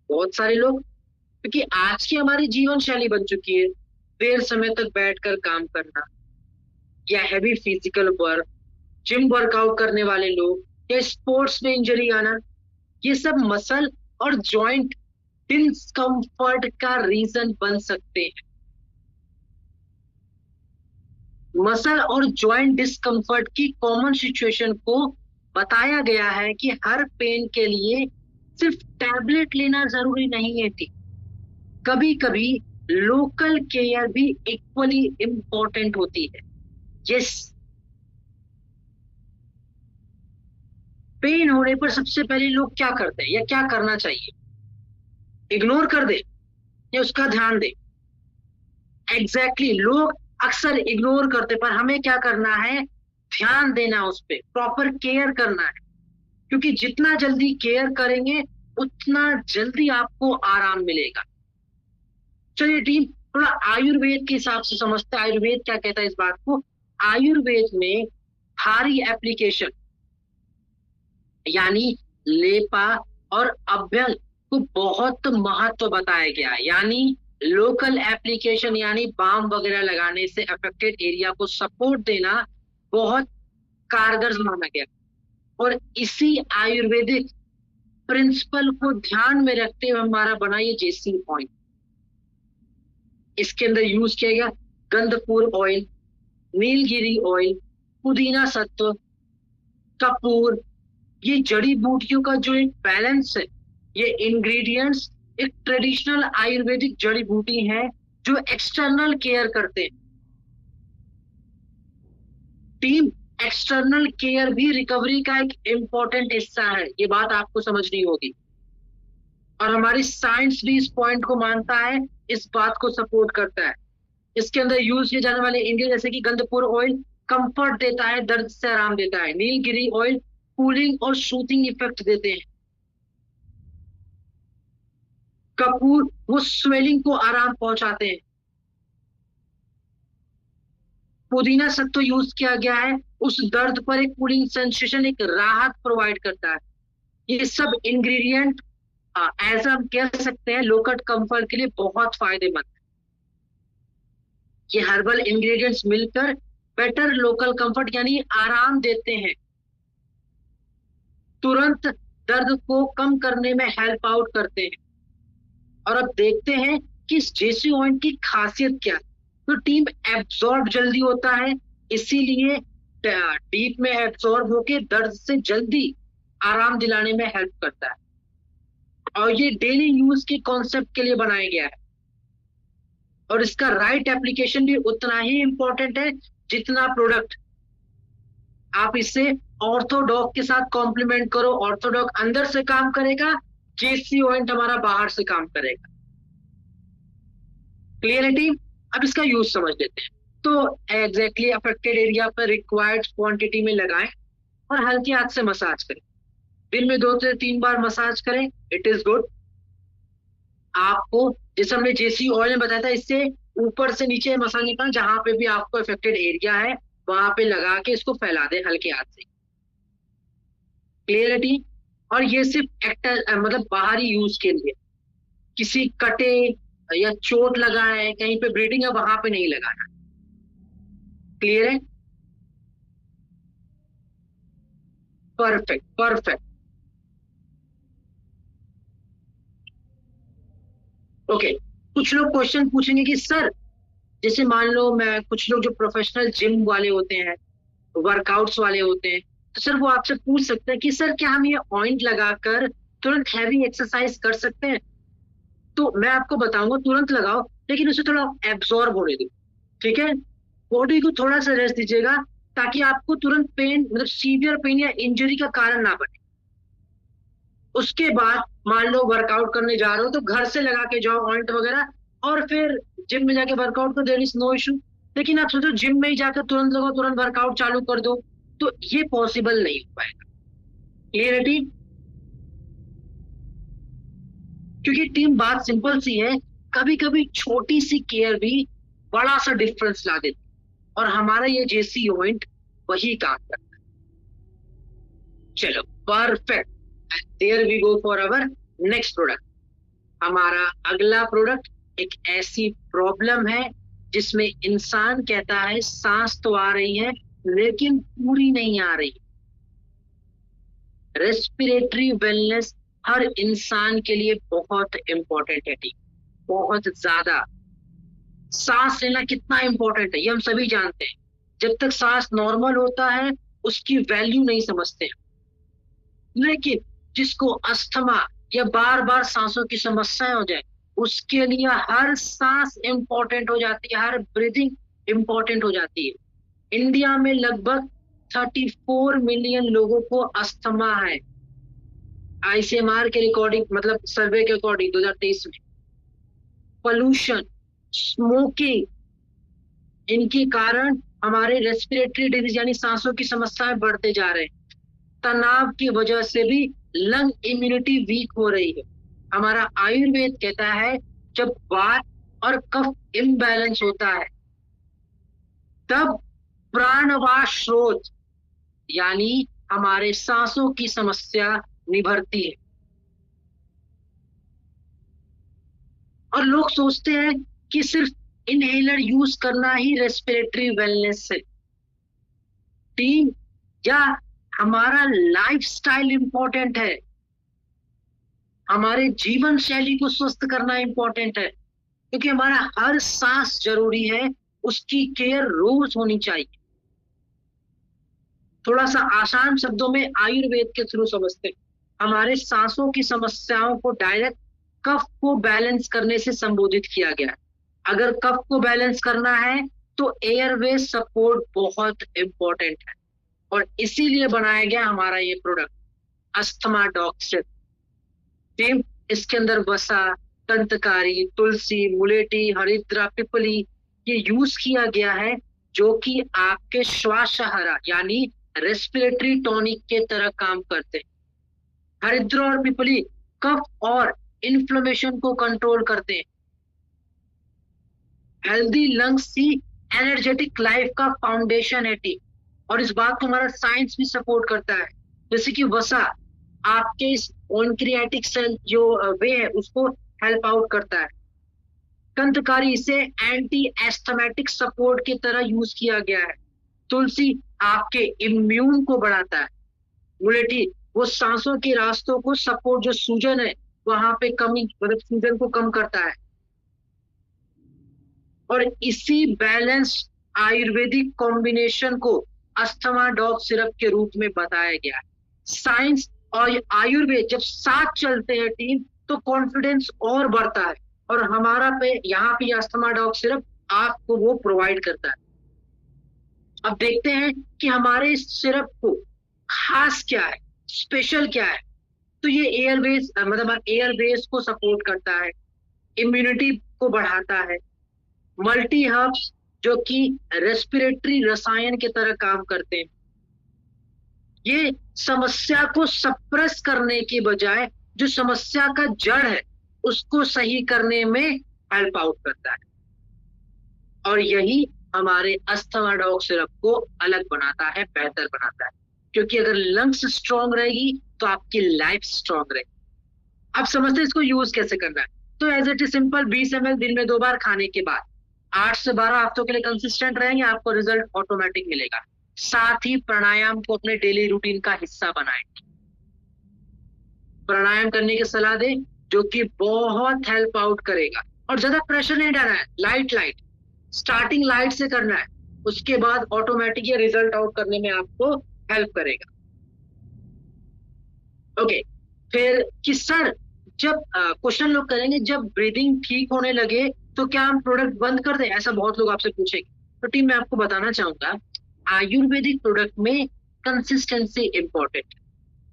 बहुत सारे लोग, क्योंकि आज की हमारी जीवन शैली बन चुकी है देर समय तक बैठकर काम करना, या heavy physical work, gym workout करने वाले लोग, या स्पोर्ट्स में इंजरी आना, ये सब मसल और जॉइंट डिस्कम्फर्ट का रीजन बन सकते हैं। मसल और जॉइंट डिस्कम्फर्ट की कॉमन सिचुएशन को बताया गया है कि हर पेन के लिए सिर्फ टैबलेट लेना जरूरी नहीं है। कभी कभी लोकल केयर भी इक्वली इंपॉर्टेंट होती है। यस, पेन होने पर सबसे पहले लोग क्या करते हैं या क्या करना चाहिए? इग्नोर कर दे या उसका ध्यान दे? एग्जैक्टली, लोग अक्सर इग्नोर करते, पर हमें क्या करना है? ध्यान देना, उस पर प्रॉपर केयर करना है, क्योंकि जितना जल्दी केयर करेंगे उतना जल्दी आपको आराम मिलेगा। चलिए टीम, थोड़ा आयुर्वेद के हिसाब से समझते हैं, आयुर्वेद क्या कहता है इस बात को। आयुर्वेद में भारी एप्लीकेशन यानी लेपा और अभ्यंग को बहुत महत्व बताया गया है, यानी लोकल एप्लीकेशन यानी बाम वगैरह लगाने से अफेक्टेड एरिया को सपोर्ट देना बहुत कारगर माना गया। और इसी आयुर्वेदिक प्रिंसिपल को ध्यान में रखते हुए हमारा बना ये जेसी ऑयल। इसके अंदर यूज किया गया गंधपूर ऑयल, नीलगिरी ऑयल, पुदीना सत्व, कपूर। ये जड़ी बूटियों का जो एक बैलेंस है, ये इंग्रेडिएंट्स एक ट्रेडिशनल आयुर्वेदिक जड़ी बूटी है जो एक्सटर्नल केयर करते हैं। टीम, एक्सटर्नल केयर भी रिकवरी का एक इंपॉर्टेंट हिस्सा है, ये बात आपको समझनी होगी। और हमारी साइंस भी इस पॉइंट को मानता है, इस बात को सपोर्ट करता है। इसके अंदर यूज किए जाने वाले इंग्रेडिएंट जैसे कि गंधपूर ऑयल कंफर्ट देता है, दर्द से आराम देता है। नीलगिरी ऑयल कूलिंग और सूथिंग इफेक्ट देते हैं। कपूर वो स्वेलिंग को आराम पहुंचाते हैं। पुदीना सत्व यूज किया गया है, उस दर्द पर एक कूलिंग सेंसेशन, एक राहत प्रोवाइड करता है। ये सब इंग्रेडिएंट एज हम कह सकते हैं लोकल कंफर्ट के लिए बहुत फायदेमंद है। ये हर्बल इंग्रेडिएंट्स मिलकर बेटर लोकल कंफर्ट यानी आराम देते हैं, तुरंत दर्द को कम करने में हेल्प आउट करते हैं। और अब देखते हैं कि इस जेसी ऑयल की खासियत क्या है। तो टीम एब्जॉर्ब जल्दी होता है, इसीलिए डीप में एब्जॉर्ब होके दर्द से जल्दी आराम दिलाने में हेल्प करता है। और ये डेली यूज के कॉन्सेप्ट के लिए बनाया गया है। और इसका राइट एप्लीकेशन भी उतना ही इंपॉर्टेंट है जितना प्रोडक्ट। आप इसे ऑर्थोडॉक के साथ कॉम्प्लीमेंट करो, ऑर्थोडॉक अंदर से काम करेगा, जेसी ऑयल हमारा बाहर से काम करेगा। क्लियरिटी? अब इसका यूज समझ लेते हैं। तो एग्जैक्टली अफेक्टेड एरिया पर रिक्वायर्ड क्वांटिटी में लगाएं और हल्के हाथ से मसाज करें। दिन में 2 से 3 बार मसाज करें, इट इज गुड। आपको जैसे हमने जेसी ऑयल में बताया था, इससे ऊपर से नीचे मसाज नहीं करना, जहां पे भी आपको अफेक्टेड एरिया है वहां पे लगा के इसको फैला दें हल्के हाथ से। क्लियरिटी? और ये सिर्फ एक्टर मतलब बाहरी यूज के लिए, किसी कटे या चोट लगा है, कहीं पे ब्लीडिंग है, वहां पे नहीं लगाना। क्लियर है? Perfect perfect. ओके, कुछ लोग क्वेश्चन पूछेंगे कि सर जैसे मान लो मैं, कुछ लोग जो प्रोफेशनल जिम वाले होते हैं, वर्कआउट्स वाले होते हैं, तो सर वो आपसे पूछ सकते हैं कि सर क्या हम ये ऑइंट लगाकर तुरंत हैवी एक्सरसाइज कर सकते हैं? तो मैं आपको बताऊंगा तुरंत लगाओ, लेकिन उसे थोड़ा एब्जॉर्ब होने दो। ठीक है, बॉडी को थोड़ा सा रेस्ट दीजिएगा ताकि आपको तुरंत पेन, मतलब सीवियर पेन या इंजरी का कारण ना बने। उसके बाद मान लो वर्कआउट करने जा रहे हो तो घर से लगा के जाओ ऑइंट वगैरह, और फिर जिम में जाके वर्कआउट करो, देयर इज नो इशू। लेकिन आप सोचो जिम में ही जाकर तुरंत लगाओ, तुरंत वर्कआउट चालू कर दो, तो ये पॉसिबल नहीं हो पाएगा। क्लियरिटी? क्योंकि टीम बात सिंपल सी है, कभी कभी छोटी सी केयर भी बड़ा सा डिफरेंस ला देती, और हमारा ये जेसी ऑइंट वही काम करता है। चलो perfect, there we go for our next product. हमारा अगला प्रोडक्ट एक ऐसी प्रॉब्लम है जिसमें इंसान कहता है सांस तो आ रही है लेकिन पूरी नहीं आ रही। रेस्पिरेटरी वेलनेस हर इंसान के लिए बहुत इंपॉर्टेंट है टीम, बहुत ज्यादा। सांस लेना कितना इंपॉर्टेंट है ये हम सभी जानते हैं। जब तक सांस नॉर्मल होता है उसकी वैल्यू नहीं समझते, लेकिन जिसको अस्थमा या बार बार सांसों की समस्याएं हो जाए उसके लिए हर सांस इंपॉर्टेंट हो जाती है, हर ब्रीदिंग इंपॉर्टेंट हो जाती है। इंडिया में लगभग 34 मिलियन लोगों को अस्थमा है, आईसीएमआर के रिकॉर्डिंग, मतलब सर्वे के अकॉर्डिंग 2023 में। पोल्यूशन, स्मोकिंग, इनके कारण हमारे रेस्पिरेटरी डिजीज यानी सांसों की समस्याएं बढ़ते जा रहे हैं। तनाव की वजह से भी लंग इम्यूनिटी वीक हो रही है। हमारा आयुर्वेद कहता है जब वात और कफ इम्बैलेंस होता है तब प्राणवायु स्रोत यानी हमारे सांसों की समस्या निभरती है। और लोग सोचते हैं कि सिर्फ इनहेलर यूज करना ही रेस्पिरेटरी वेलनेस है। टीम, या हमारा लाइफस्टाइल इंपॉर्टेंट है। हमारे जीवन शैली को स्वस्थ करना इंपॉर्टेंट है, क्योंकि हमारा हर सांस जरूरी है, उसकी केयर रोज होनी चाहिए। थोड़ा सा आसान शब्दों में आयुर्वेद के थ्रू समझते हैं। हमारे सांसों की समस्याओं को डायरेक्ट कफ को बैलेंस करने से संबोधित किया गया है। अगर कफ को बैलेंस करना है तो एयरवे सपोर्ट बहुत इंपॉर्टेंट है, और इसीलिए बनाया गया हमारा ये प्रोडक्ट अस्थमा डॉग सिर्फ। टीम, इसके अंदर वसा, तंतकारी, तुलसी, मुलेठी, हरिद्रा, पिपली ये यूज किया गया है, जो कि आपके श्वासहरा यानी रेस्पिरेटरी टॉनिक के तरह काम करते हैं। हरिद्रा और पिपली कफ और इन्फ्लेमेशन को कंट्रोल करते हैं। हेल्दी लंग्स ही एनर्जेटिक लाइफ का फाउंडेशन है टीम, और इस बात को हमारा साइंस भी सपोर्ट करता है। जैसे कि वसा आपके इस पैंक्रियाटिक सेल जो वे है उसको हेल्प आउट करता है। कंतकारी इसे एंटी एस्थमेटिक सपोर्ट की तरह यूज किया गया है। तुलसी आपके इम्यून को बढ़ाता है। मुलेठी वो सांसों के रास्तों को सपोर्ट, जो सूजन है वहां पे कमी, मतलब सूजन को कम करता है। और इसी बैलेंस्ड आयुर्वेदिक कॉम्बिनेशन को अस्थमा डॉग सिरप के रूप में बताया गया है। साइंस और आयुर्वेद जब साथ चलते हैं टीम, तो कॉन्फिडेंस और बढ़ता है, और हमारा पे यहाँ पे अस्थमा डॉग सिरप आपको वो प्रोवाइड करता है। अब देखते हैं कि हमारे इस सिरप को खास क्या है, स्पेशल क्या है। तो ये एयरवेज, मतलब एयरवेज को सपोर्ट करता है, इम्यूनिटी को बढ़ाता है। मल्टी हर्ब्स जो कि रेस्पिरेटरी रसायन की तरह काम करते हैं, ये समस्या को सप्रेस करने की बजाय जो समस्या का जड़ है उसको सही करने में हेल्प आउट करता है। और यही हमारे अस्थमा डॉग सिरप को अलग बनाता है, बेहतर बनाता है, क्योंकि अगर लंग्स स्ट्रांग रहेगी तो आपकी लाइफ स्ट्रांग रहेगी। अब समझते हैं इसको यूज कैसे करना है। तो as it is simple, 20 ml दिन में 2 बार खाने के बाद 8 से 12 हफ्तों के लिए कंसिस्टेंट रहेंगे, आपको रिजल्ट ऑटोमेटिक मिलेगा। साथ ही प्राणायाम को अपने डेली रूटीन का हिस्सा बनाएं। प्राणायाम करने की सलाह दें, जो कि बहुत हेल्प आउट करेगा। और ज्यादा प्रेशर नहीं डालना है, लाइट लाइट स्टार्टिंग लाइट से करना है, उसके बाद ऑटोमेटिक ये रिजल्ट आउट करने में आपको हेल्प करेगा। ओके, फिर कि सर जब क्वेश्चन लोग करेंगे, जब ब्रीदिंग ठीक होने लगे तो क्या हम प्रोडक्ट बंद कर दें, ऐसा बहुत लोग आपसे पूछेंगे। तो टीम, मैं आपको बताना चाहूंगा, आयुर्वेदिक प्रोडक्ट में कंसिस्टेंसी इंपॉर्टेंट है।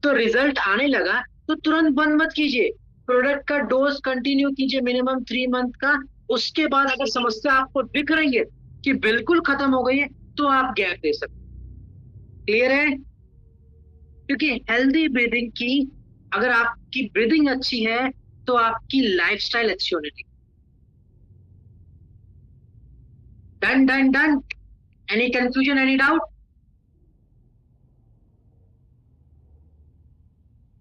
तो रिजल्ट आने लगा तो तुरंत बंद मत कीजिए, प्रोडक्ट का डोज कंटिन्यू कीजिए मिनिमम 3 मंथ का। उसके बाद अगर समस्या आपको दिख रही है कि बिल्कुल खत्म हो गई है, तो आप गैप दे सकते। क्लियर है? क्योंकि हेल्दी ब्रीदिंग की, अगर आपकी ब्रीदिंग अच्छी है तो आपकी लाइफस्टाइल अच्छी होने लगी। Done done done. Any confusion, any doubt?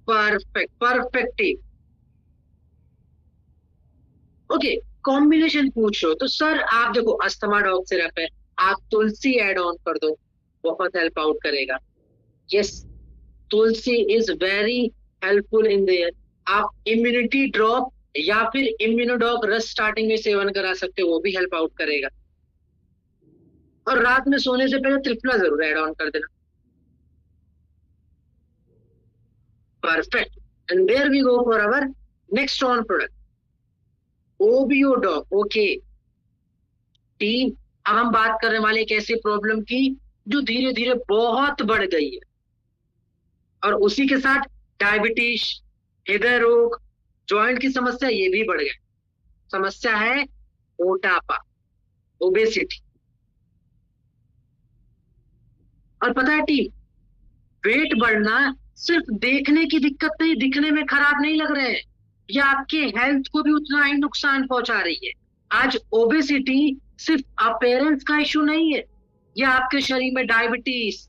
Perfect perfect. Okay, combination पूछ लो तो सर आप देखो, अस्थमा डॉग सिरप है, आप तुलसी ऐड ऑन कर दो, बहुत हेल्प आउट करेगा। Yes, Tulsi is very helpful in their. आप इम्यूनिटी ड्रॉप या फिर इम्यूनोडॉग रस स्टार्टिंग में सेवन करा सकते हो, वो भी हेल्प आउट करेगा। और रात में सोने से पहले त्रिफला जरूर ऐड ऑन कर देना। Perfect. And there we go for our next on product, ओबियो डॉग। ओके टीम, अब हम बात करने वाले एक ऐसी प्रॉब्लम की जो धीरे धीरे बहुत बढ़ गई है, और उसी के साथ डायबिटीज, हृदय रोग, जॉइंट की समस्या ये भी बढ़ गई। समस्या है मोटापा, ओबेसिटी। और पता है टीम, वेट बढ़ना सिर्फ देखने की दिक्कत नहीं, दिखने में खराब नहीं लग रहे हैं, ये आपके हेल्थ को भी उतना ही नुकसान पहुंचा रही है। आज ओबेसिटी सिर्फ अपीयरेंस का इशू नहीं है, ये आपके शरीर में diabetes,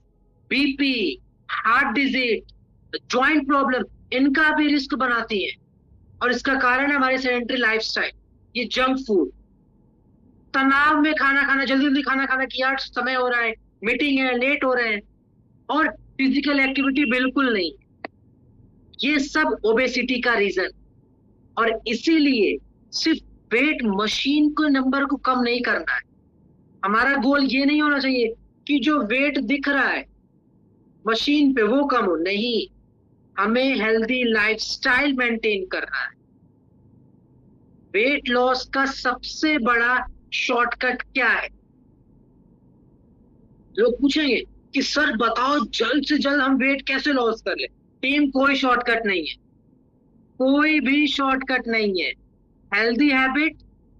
BP, heart disease, joint problem, इनका भी रिस्क बनाती है। और इसका कारण है हमारे सेडेंटरी लाइफस्टाइल, ये जंक फूड, तनाव में खाना खाना, जल्दी जल्दी खाना खाना कि यार समय हो रहा है, मीटिंग है, लेट हो रहे हैं, और फिजिकल एक्टिविटी बिल्कुल नहीं। ये सब ओबेसिटी का रीजन। और इसीलिए सिर्फ वेट मशीन को नंबर को कम नहीं करना है। हमारा गोल ये नहीं होना चाहिए कि जो वेट दिख रहा है मशीन पे वो कम हो, नहीं, हमें हेल्दी लाइफस्टाइल मेंटेन करना है। वेट लॉस का सबसे बड़ा शॉर्टकट क्या है? लोग पूछेंगे कि सर बताओ जल्द से जल्द हम वेट कैसे लॉस कर ले। टीम, कोई शॉर्टकट नहीं है, कोई भी शॉर्टकट नहीं है। हेल्दी हैबिट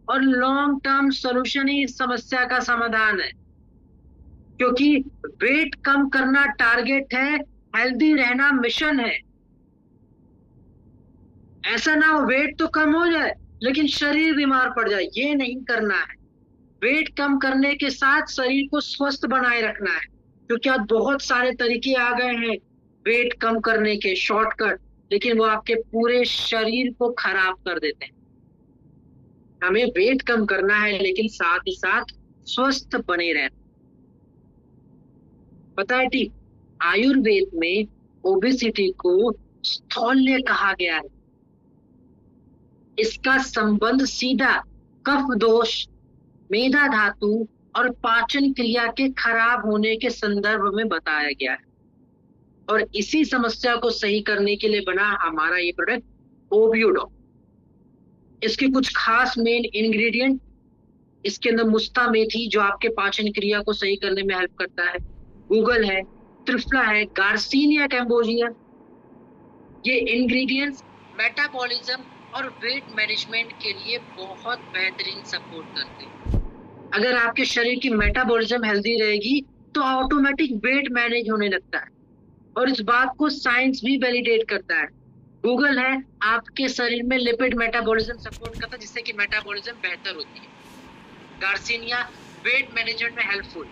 और लॉन्ग टर्म सॉल्यूशन ही इस समस्या का समाधान है। क्योंकि वेट कम करना टारगेट है, हेल्दी रहना मिशन है। ऐसा ना हो वेट तो कम हो जाए लेकिन शरीर बीमार पड़ जाए, ये नहीं करना है। वेट कम करने के साथ शरीर को स्वस्थ बनाए रखना है, क्योंकि अब बहुत सारे तरीके आ गए हैं वेट कम करने के, शॉर्टकट, लेकिन वो आपके पूरे शरीर को खराब कर देते हैं। हमें वेट कम करना है लेकिन साथ ही साथ स्वस्थ बने रहना। पता है टी, आयुर्वेद में ओबेसिटी को स्थौल्य कहा गया है। इसका संबंध सीधा कफ दोष, मेधा धातु और पाचन क्रिया के खराब होने के संदर्भ में बताया गया है। और इसी समस्या को सही करने के लिए बना हमारा ये प्रोडक्ट ओबियोडॉक। इसके कुछ खास मेन इंग्रेडिएंट, इसके अंदर मुस्ता मेथी जो आपके पाचन क्रिया को सही करने में हेल्प करता है, गूगल है, त्रिफला है, गार्सिनिया कैम्बोजिया। ये इंग्रेडिएंट्स मेटाबॉलिज्म और वेट मैनेजमेंट के लिए बहुत बेहतरीन सपोर्ट करते हैं। अगर आपके शरीर की मेटाबॉलिज्म हेल्दी रहेगी तो ऑटोमेटिक वेट मैनेज होने लगता है, और इस बात को साइंस भी वैलिडेट करता है। गूगल है आपके शरीर में लिपिड मेटाबॉलिज्म सपोर्ट करता है, जिससे कि मेटाबॉलिज्म बेहतर होती है। गार्सिनिया वेट मैनेजमेंट में हेल्पफुल।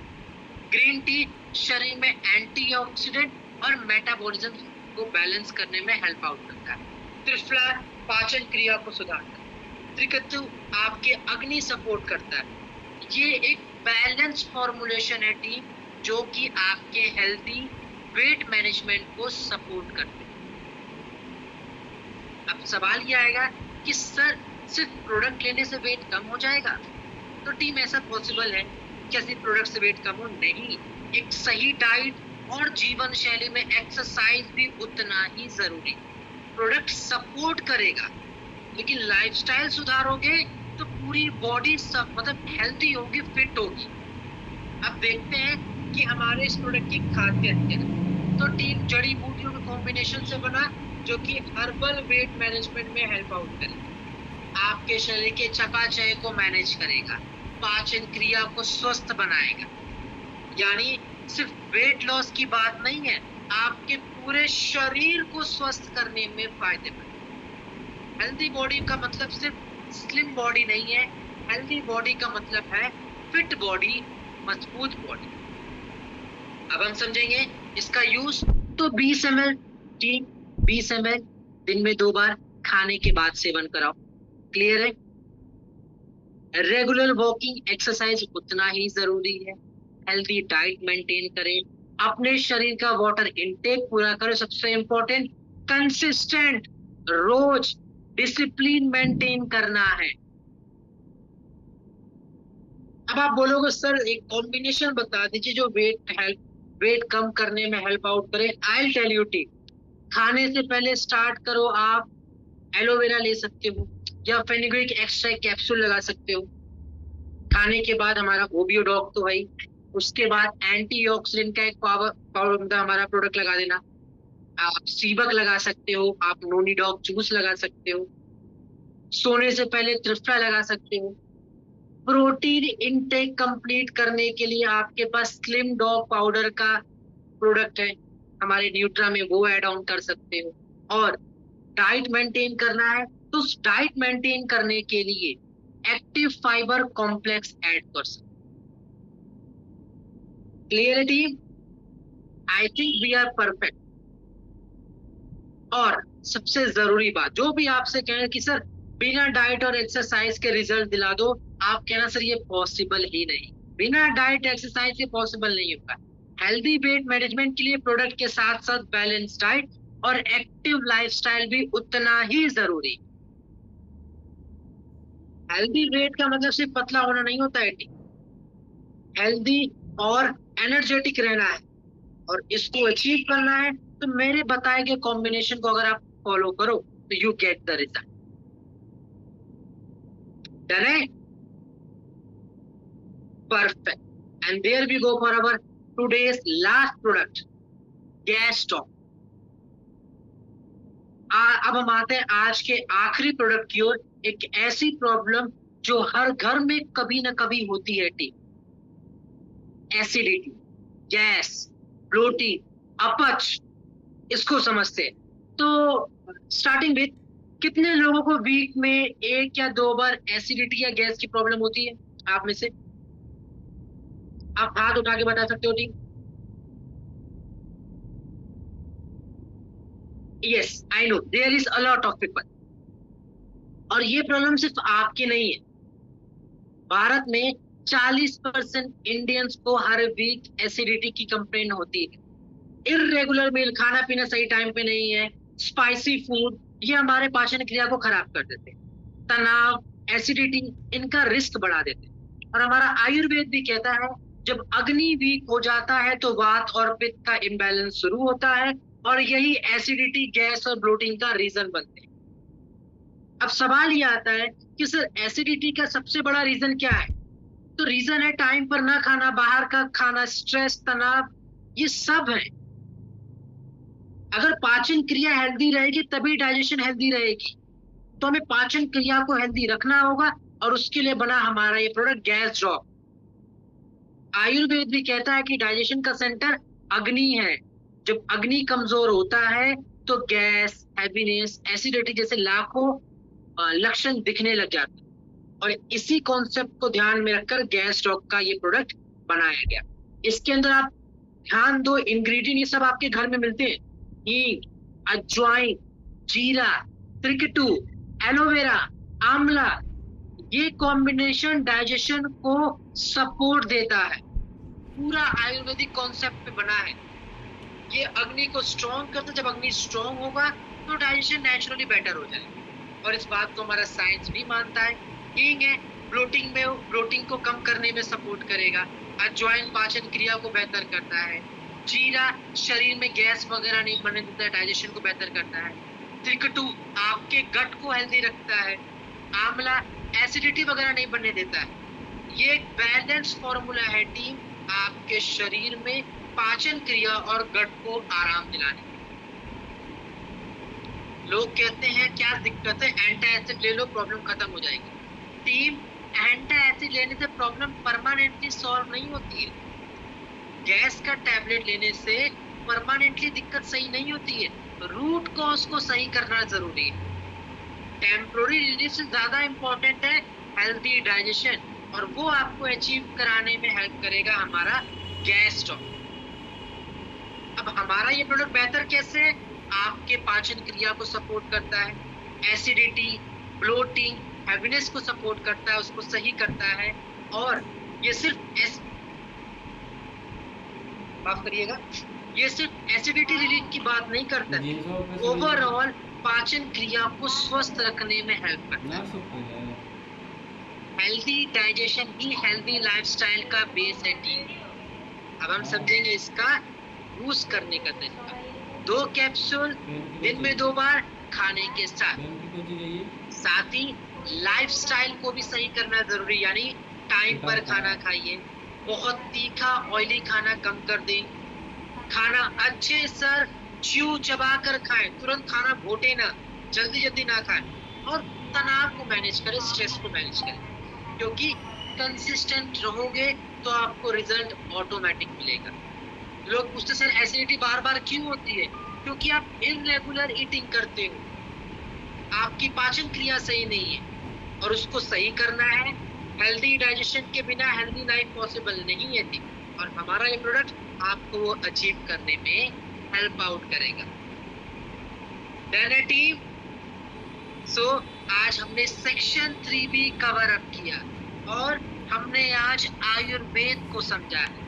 ग्रीन टी शरीर में एंटीऑक्सीडेंट और मेटाबॉलिज्म को बैलेंस करने में हेल्प आउट करता है। त्रिफला पाचन क्रिया को सुधारता है। त्रिकतु आपके अग्नि सपोर्ट करता है। ये एक बैलेंस फॉर्मुलेशन है टीम, जो कि आपके हेल्दी वेट मैनेजमेंट को सपोर्ट करते हैं। अब सवाल ये आएगा कि सर सिर्फ प्रोडक्ट लेने से वेट कम हो जाएगा? तो टीम, ऐसा पॉसिबल है क्या सिर्फ प्रोडक्ट से वेट कम हो? नहीं, एक सही डाइट और जीवन शैली में एक्सरसाइज भी उतना ही जरूरी। प्रोडक्ट सपोर्ट करेगा लेकिन लाइफस्टाइल सुधारोगे तो पूरी बॉडी सब मतलब हेल्दी होगी, फिट होगी। अब देखते हैं कि हमारे इस प्रोडक्ट की खासियत क्या है। तो टीम, जड़ी बूटियों के कॉम्बिनेशन से बना, जो कि हर्बल वेट मैनेजमेंट में हेल्प आउट करेगा, आपके शरीर के चयापचय को मैनेज करेगा, पाचन क्रिया को स्वस्थ बनाएगा। यानी सिर्फ वेट लॉस की बात नहीं है, आपके पूरे शरीर को स्वस्थ करने में फायदेमंद। हेल्दी बॉडी का मतलब सिर्फ स्लिम बॉडी नहीं है, हेल्दी बॉडी का मतलब है फिट बॉडी, मजबूत बॉडी। अब हम समझेंगे इसका यूज। तो 20 ml टीम, 20 ml दिन में 2 बार खाने के बाद सेवन कराओ। क्लियर है? रेगुलर वॉकिंग एक्सरसाइज उतना ही जरूरी है। हेल्दी डाइट मेंटेन करें, अपने शरीर का वाटर इनटेक पूरा करें। सबसे इंपॉर्टेंट, कंसिस्टेंट, रोज डिसिप्लिन मेंटेन करना है। अब आप बोलोगे सर एक कॉम्बिनेशन बता दीजिए जो वेट कम करने में हेल्प आउट करे। I will tell you team, खाने से पहले स्टार्ट करो, आप एलोवेरा ले सकते हो या फेनुग्रीक एक्सट्रैक्ट कैप्सूल लगा सकते हो। खाने के बाद हमारा ओबियोडॉक तो है ही, उसके बाद एंटीऑक्सीडेंट का एक पावर हमारा प्रोडक्ट लगा देना। आप सीबक लगा सकते हो, आप नोनी डॉग जूस लगा सकते हो, सोने से पहले त्रिफला लगा सकते हो। प्रोटीन इनटेक कंप्लीट करने के लिए आपके पास स्लिम डॉग पाउडर का प्रोडक्ट है हमारे न्यूट्रा में, वो ऐड ऑन कर सकते हो। और डाइट मेंटेन करना है तो उस डाइट मेंटेन करने के लिए एक्टिव फाइबर कॉम्प्लेक्स ऐड कर सकते। Clarity? I think we are perfect. और सबसे जरूरी बात, जो भी आपसे कहें कि सर बिना डाइट और एक्सरसाइज के रिजल्ट दिला दो, आप कहना सर ये पॉसिबल ही नहीं, बिना डाइट एक्सरसाइज के पॉसिबल नहीं होगा। हेल्दी वेट मैनेजमेंट के लिए प्रोडक्ट के साथ साथ बैलेंस डाइट और एक्टिव लाइफस्टाइल भी उतना ही जरूरी। हेल्दी वेट का मतलब सिर्फ पतला होना नहीं होता है, हेल्दी और एनर्जेटिक रहना है, और इसको अचीव करना है तो मेरे बताए गए कॉम्बिनेशन को अगर आप फॉलो करो तो you get the result. Done है? Perfect. And there we go for our today's last product, gas stove. अब हम आते हैं आज के आखिरी प्रोडक्ट की ओर, एक ऐसी प्रॉब्लम जो हर घर में कभी ना कभी होती है, एसिडिटी, गैस, ब्लोटिंग, अपच, इसको समझते हैं। तो स्टार्टिंग विथ, कितने लोगों को वीक में 1 या 2 बार एसिडिटी या गैस की प्रॉब्लम होती है आप में से? आप हाथ उठा के बता सकते हो team? Yes, I know there is a lot of people. और ये प्रॉब्लम सिर्फ आपकी नहीं है, भारत में 40% इंडियंस को हर वीक एसिडिटी की कंप्लेन होती है। इररेगुलर मील, खाना पीना सही टाइम पे नहीं है, स्पाइसी फूड, ये हमारे पाचन क्रिया को खराब कर देते हैं। तनाव, एसिडिटी, इनका रिस्क बढ़ा देते हैं। और हमारा आयुर्वेद भी कहता है जब अग्नि वीक हो जाता है तो वात और पित्त का इम्बैलेंस शुरू होता है, और यही एसिडिटी, गैस और ब्लोटिंग का रीजन बनते हैं। अब सवाल ये आता है कि सर एसिडिटी का सबसे बड़ा रीजन क्या है? तो रीजन है टाइम पर ना खाना, बाहर का खाना, स्ट्रेस, तनाव, ये सब है। अगर पाचन क्रिया हेल्दी रहेगी तभी डाइजेशन हेल्दी रहेगी, तो हमें पाचन क्रिया को हेल्दी रखना होगा, और उसके लिए बना हमारा ये प्रोडक्ट गैस ड्रॉप। आयुर्वेद भी कहता है कि डाइजेशन का सेंटर अग्नि है, जब अग्नि कमजोर होता है तो गैस, हैवीनेस, एसिडिटी जैसे लाखों लक्षण दिखने लग जाते हैं। और इसी कॉन्सेप्ट को ध्यान में रखकर गैस ड्रॉप का ये प्रोडक्ट बनाया गया। इसके अंदर आप ध्यान दो, इंग्रेडिएंट ये सब आपके घर में मिलते हैं, हींग, अजवाइन, जीरा, त्रिकटू, एलोवेरा, आंवला, ये कॉम्बिनेशन डाइजेशन को सपोर्ट देता है, पूरा आयुर्वेदिक कॉन्सेप्ट पे बना है। ये अग्नि को स्ट्रॉन्ग करता है, जब अग्नि स्ट्रॉन्ग होगा तो डाइजेशन नेचुरली बेटर हो जाएगा, और इस बात को हमारा साइंस भी मानता है। हींग है, ब्लोटिंग को कम करने में सपोर्ट करेगा। अजवाइन पाचन क्रिया को बेहतर करता है। जीरा शरीर में गैस वगैरह नहीं बनने देता है, डाइजेशन को बेहतर करता है। त्रिकटू आपके गट को हेल्दी रखता है। आंवला एसिडिटी वगैरह नहीं बनने देता है। ये एक बैलेंस फॉर्मूला है टीम, आपके शरीर में पाचन क्रिया और गट को आराम दिलाने। लोग कहते हैं क्या दिक्कत है, एंटी एसिड ले लो प्रॉब्लम खत्म हो जाएगी। टीम, एंटी एसिड लेने से प्रॉब्लम परमानेंटली सॉल्व नहीं होती है। गैस का टैबलेट लेने से परमानेंटली दिक्कत सही नहीं होती है, रूट कॉज को सही करना जरूरी है। टेम्पोररी रिलीफ से ज्यादा इंपॉर्टेंट है हेल्दी डाइजेशन, और वो आपको अचीव कराने में हेल्प करेगा हमारा गैस स्टॉप। अब हमारा ये प्रोडक्ट बेहतर कैसे है? आपके पाचन क्रिया को सपोर्ट करता है, एसिडिटी, ब्लोटिंग, हैवीनेस को सपोर्ट करता है, उसको सही करता है। और ये सिर्फ माफ करिएगा, ये सिर्फ एसिडिटी रिलीफ की बात नहीं करता है, ओवरऑल पाचन क्रिया को स्वस्थ रखने में हेल्प करता है। हेल्दी डाइजेशन ही हेल्दी लाइफस्टाइल का बेस है टीम। अब हम समझेंगे इसका यूज करने का तरीका। 2 कैप्सूल दिन में 2 बार खाने के साथ ही लाइफस्टाइल को भी सही करना जरूरी, यानी टाइम पर खाना खाइए, बहुत तीखा ऑयली खाना कम कर दें, खाना अच्छे सर च्यू चबा कर खाएं, तुरंत खाना घोटे ना, जल्दी ना खाएं, और तनाव को मैनेज करें, स्ट्रेस को मैनेज करें, क्योंकि कंसिस्टेंट रहोगे तो आपको रिजल्ट ऑटोमेटिक मिलेगा। लोग पूछते सर एसिडिटी बार बार क्यों होती है? क्योंकि आप इररेगुलर ईटिंग करते हो, आपकी पाचन क्रिया सही नहीं है, और उसको सही करना है। हेल्दी डाइजेशन के बिना हेल्दी लाइफ पॉसिबल नहीं है थी, और हमारा ये प्रोडक्ट आपको वो अचीव करने में हेल्प आउट करेगा। डन है टीम? सो आज हमने सेक्शन 3 भी कवर अप किया, और हमने आज आयुर्वेद को समझा है।